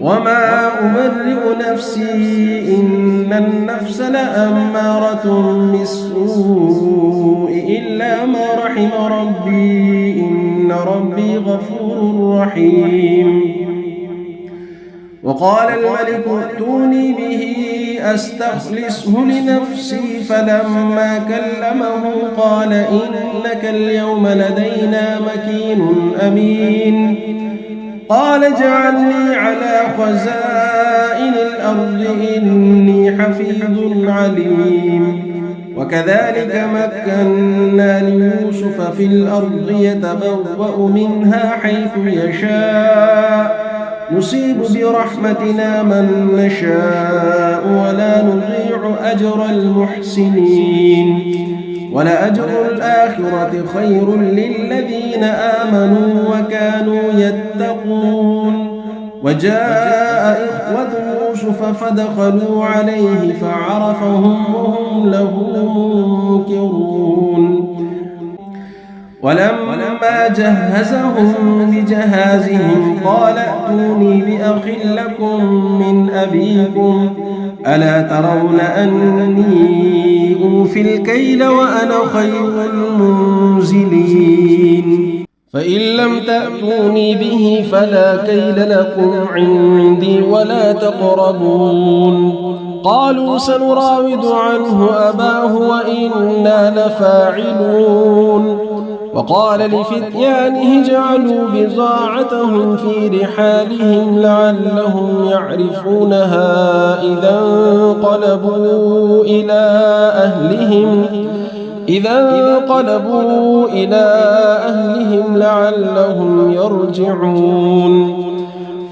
وما أبرئ نفسي إن النفس لأمارة بالسوء إلا ما رحم ربي إن ربي غفور رحيم. وقال الملك ائتوني به أستخلصه لنفسي فلما كلمه قال إنك اليوم لدينا مكين أمين. قال اجعلني على خزائن الأرض إني حفيظ عليم. وكذلك مكنا ليوسف في الأرض يتبوأ منها حيث يشاء نصيب برحمتنا من نشاء ولا نضيع أجر المحسنين. ولأجر الآخرة خير للذين آمنوا وكانوا يتقون. وجاء إخوة يوسف فدخلوا عليه فعرفهم وهم له منكرون. ولما جهزهم بجهازهم قال ائتوني بأخ لكم من أبيكم ألا ترون أني أوفي الكيل وأنا خير المنزلين. فإن لم تأتوني به فلا كيل لكم عندي ولا تقربون. قالوا سنراود عنه أباه وإنا لفاعلون. وقال لفتيانه اجعلوا بضاعتهم في رحالهم لعلهم يعرفونها إذا انقلبوا إلى أهلهم لعلهم يرجعون.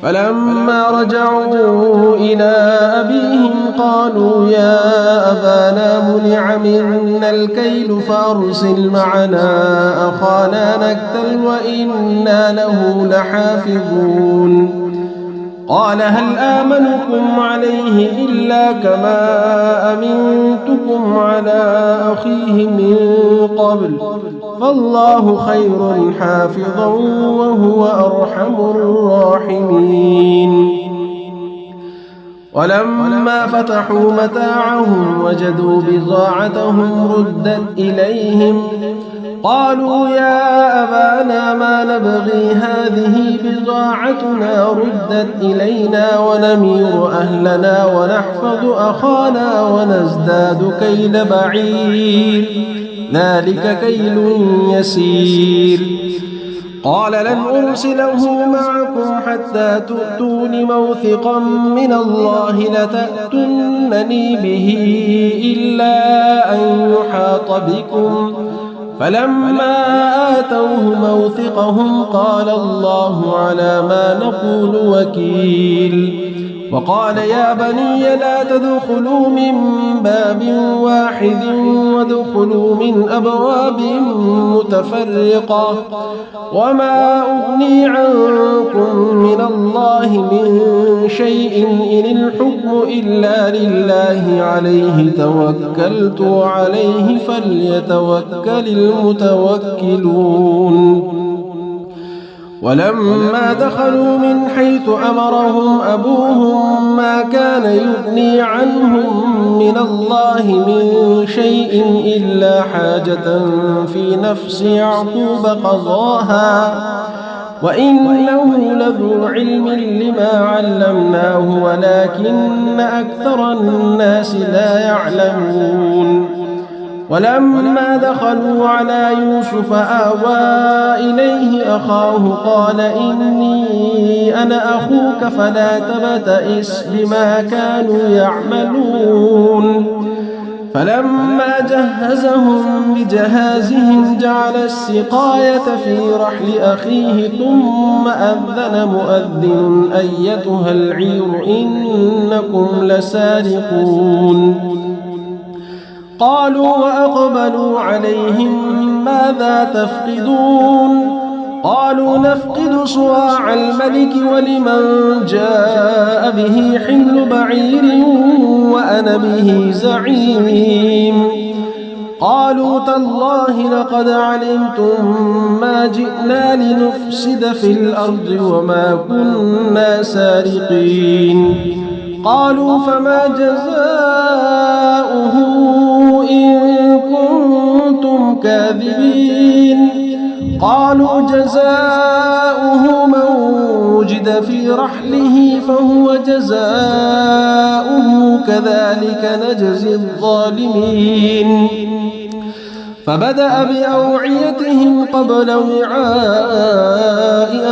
فلما رجعوا إلى أبيهم قالوا يا أبانا منع منا الكيل فأرسل معنا أخانا نكتل وإنا له لحافظون. قال هل آمنكم عليه إلا كما أمنتكم على أخيه من قبل فالله خير حافظا وهو أرحم الراحمين. ولما فتحوا متاعهم وجدوا بضاعتهم ردت إليهم قالوا يا أبانا ما نبغي هذه بضاعتنا ردت إلينا ونمير أهلنا ونحفظ أخانا ونزداد كيل بعير ذلك كيل يسير. قال لن أرسله معكم حتى تؤتون موثقا من الله لتأتونني به إلا أن يحاط بكم. فلما آتوه موثقهم قال الله على ما نقول وكيل. وقال يا بني لا تدخلوا من باب واحد وادخلوا من أبواب متفرقة وما أغني عنكم من الله من شيء إن الحكم إلا لله عليه توكلت وعليه فليتوكل المتوكلون. ولما دخلوا من حيث أمرهم أبوهم ما كان يغني عنهم من الله من شيء إلا حاجة في نفس يعقوب وإنه لذو علم لما علمناه ولكن أكثر الناس لا يعلمون ولما دخلوا على يوسف آوى إليه أخاه قال إني أنا أخوك فلا تبتئس بما كانوا يعملون فلما جهزهم بجهازهم جعل السقاية في رحل أخيه ثم أذن مؤذن أيتها العير إنكم لسارقون قالوا وأقبلوا عليهم ماذا تفقدون قالوا نفقد صواع الملك ولمن جاء به حمل بعير وأنا به زعيم قالوا تالله لقد علمتم ما جئنا لنفسد في الأرض وما كنا سارقين قالوا فما جزاؤه إن كنتم كاذبين قالوا جزاؤه من وجد في رحله فهو جزاؤه كذلك نجزي الظالمين فبدأ بأوعيتهم قبل وعاء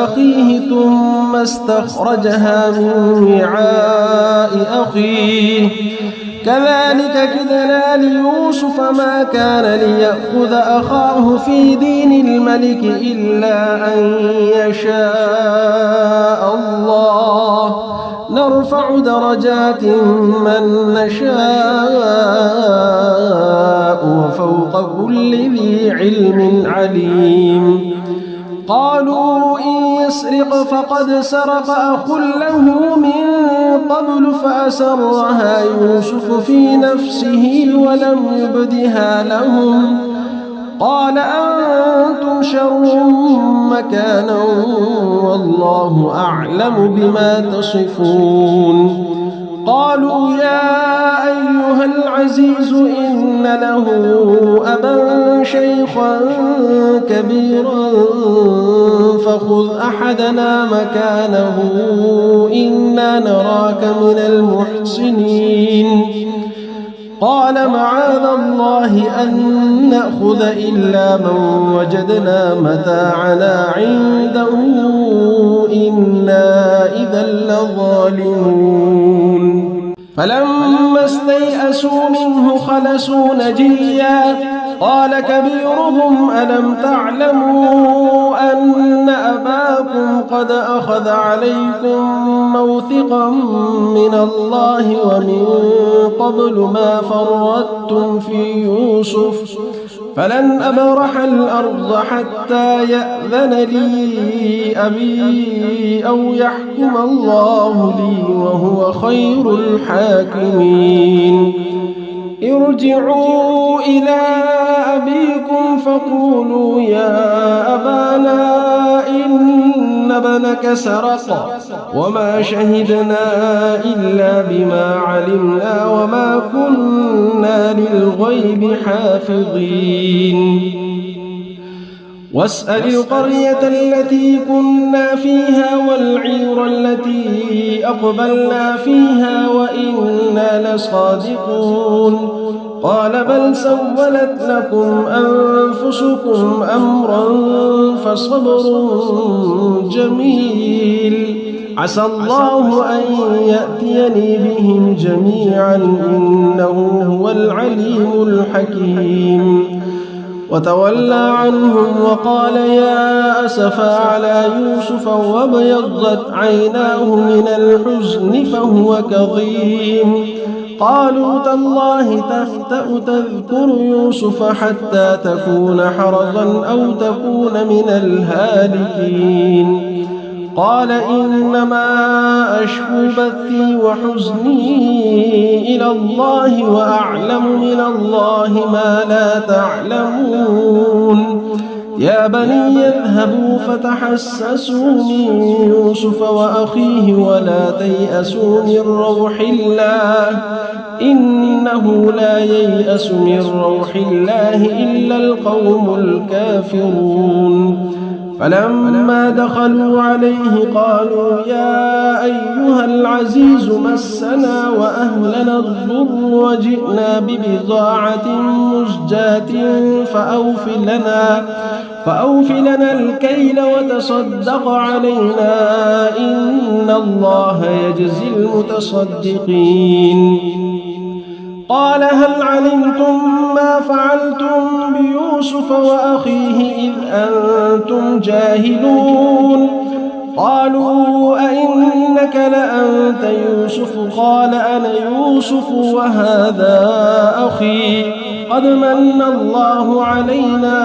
أخيه ثم استخرجها من وعاء أخيه كذلك كدنا ليوسف ما كان ليأخذ أخاه في دين الملك إلا أن يشاء الله نرفع درجات من نشاء وفوق كل ذي علم عليم قالوا إن يسرق فقد سرق أخ له من قبل فأسرها يوسف في نفسه ولم يبدها لهم قال أنتم شر مكانا والله أعلم بما تصفون قالوا يا أيها العزيز إن له أبا شيخا كبيرا فخذ أحدنا مكانه إنا نراك من المحسنين قال معاذ الله أن نأخذ إلا من وجدنا متاعنا عنده إنا إذا لظالمون فلما استيئسوا منه خلصوا نجيا قال كبيرهم ألم تعلموا أن أباكم قد أخذ عليكم موثقا من الله ومن قبل ما فرطتم في يوسف فلن أبرح الأرض حتى يأذن لي أبي أو يحكم الله لي وهو خير الحاكمين ارجعوا إلى أبيكم فقولوا يا أبانا إن ابنك سرق وما شهدنا إلا بما علمنا وما كنا للغيب حافظين واسأل القرية التي كنا فيها والعير التي أقبلنا فيها وإنا لصادقون قال بل سولت لكم أنفسكم أمرا فصبر جميل عسى الله أن يأتيني بهم جميعا إنه هو العليم الحكيم وتولى عنهم وقال يا أسفا على يوسف وابيضت عيناه من الحزن فهو كظيم قالوا تالله تفتأ تذكر يوسف حتى تكون حرضا أو تكون من الهالكين قال إنما أشكو بثي وحزني إلى الله وأعلم من الله ما لا تعلمون يا بني اذهبوا فتحسسوا من يوسف وأخيه ولا تيأسوا من روح الله إنه لا ييأس من روح الله إلا القوم الكافرون فلما دخلوا عليه قالوا يا أيها العزيز مسنا وأهلنا الضر وجئنا ببضاعة مزجاة فأوف لنا الكيل وتصدق علينا إن الله يجزي المتصدقين. قال هل علمتم ما فعلتم بيوسف وأخيه إذ أنتم جاهلون؟ قالوا أئنك لأنت يوسف؟ قال أنا يوسف وهذا أخي قد من الله علينا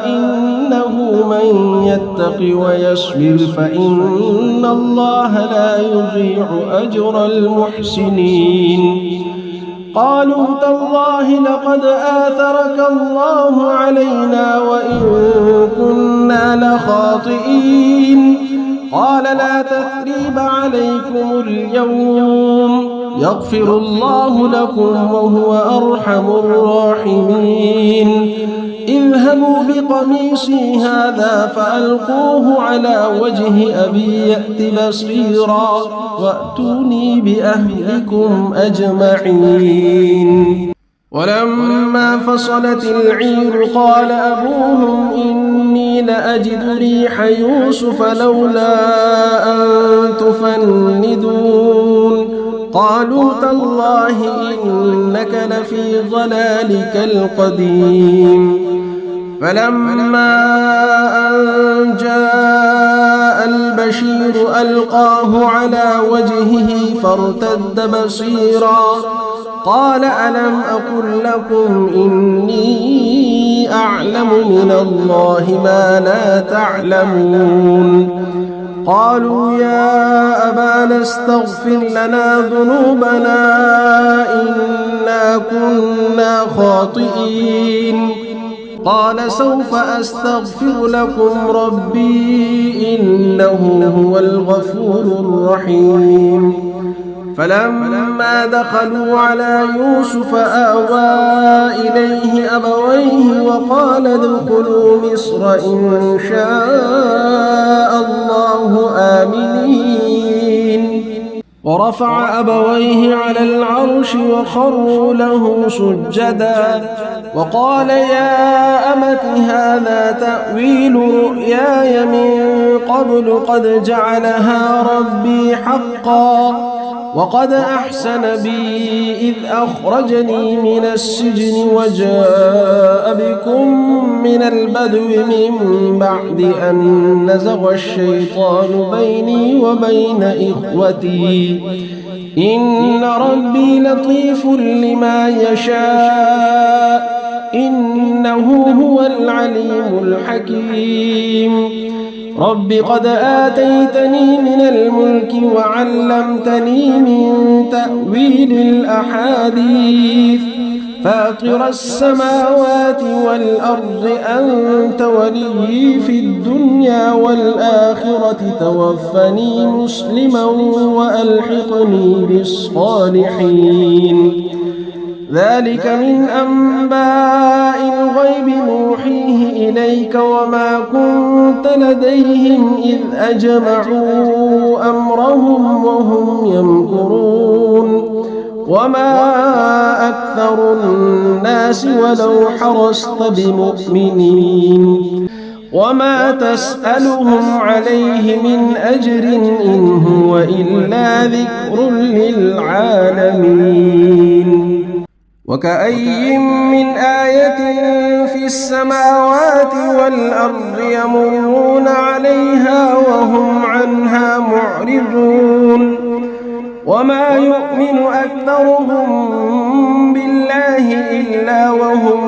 إنه من يتق ويصبر فإن الله لا يضيع أجر المحسنين. قالوا تالله لقد آثرك الله علينا وإن كنا لخاطئين. قال لا تثريب عليكم اليوم يغفر الله لكم وهو أرحم الراحمين. اذهبوا بقميصي هذا فألقوه على وجه أبي يأت بصيرا وأتوني بأهلكم أجمعين. ولما فصلت العير قال أبوهم إني لأجد ريح يوسف لولا أن تفندون. قالوا تالله إنك لفي ضلالك القديم. فلما أن جاء البشير ألقاه على وجهه فارتد بصيرا قال ألم أقل لكم إني أعلم من الله ما لا تعلمون. قالوا يا أبانا استغفر لنا ذنوبنا إنا كنا خاطئين. قال سوف أستغفر لكم ربي إنه هو الغفور الرحيم. فلما دخلوا على يوسف آوى إليه أبويه وقال ادخلوا مصر إن شاء الله آمنين. ورفع أبويه على العرش وخروا له سجدا وقال يا أمت هذا تأويل رؤياي من قبل قد جعلها ربي حقا وقد أحسن بي إذ أخرجني من السجن وجاء بكم من البدو من بعد أن نزغ الشيطان بيني وبين إخوتي إن ربي لطيف لما يشاء إنه هو العليم الحكيم. رب قد آتيتني من الملك وعلمتني من تأويل الأحاديث فاطر السماوات والأرض أنت ولي في الدنيا والآخرة توفني مسلما وألحقني بالصالحين. ذلك من أنباء الغيب نوحيه إليك وما كنت لديهم إذ أجمعوا أمرهم وهم يمكرون. وما أكثر الناس ولو حرصت بمؤمنين وما تسألهم عليه من أجر إن هو إلا ذكر للعالمين. وكأي من آية في السماوات والأرض يمرون عليها وهم عنها معرضون وما يؤمن أكثرهم بالله إلا وهم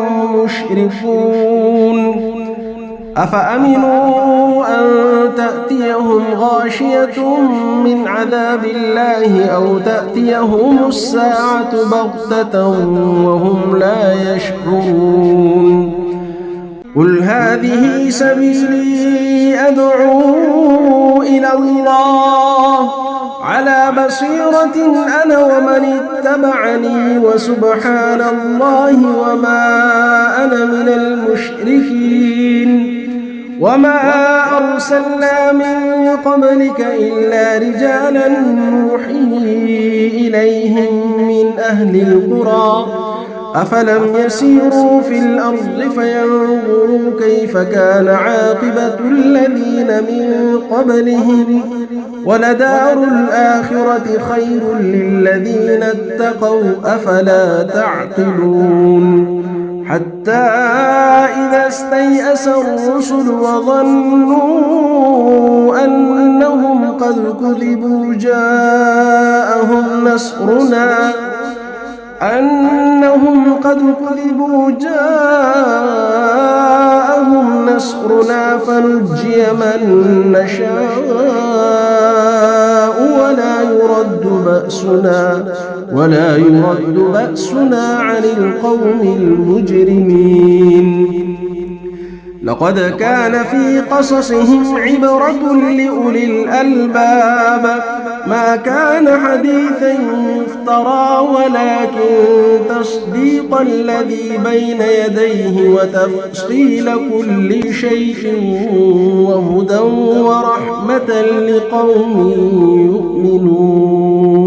مشركون. أفأمنوا أن تأتيهم غاشية من عذاب الله أو تأتيهم الساعة بغتة وهم لا يشعرون. قل هذه سبيلي أدعو إلى الله على بصيرة أنا ومن اتبعني وسبحان الله وما أنا من المشركين. وما أرسلنا من قبلك إلا رجالا نوحي إليهم من أهل القرى أفلم يسيروا في الأرض فينظروا كيف كان عاقبة الذين من قبلهم ولدار الآخرة خير للذين اتقوا أفلا تعقلون حتى إذا استيأس الرسل وظنوا أنهم قد كذبوا جاءهم نصرنا فنجي من نشاء ولا يرد بأسنا عن القوم المجرمين لقد كان في قصصهم عبرة لأولي الألباب ما كان حديثا يفترى ولكن تصديق الذي بين يديه وتفصيل كل شيء وهدى ورحمة لقوم يؤمنون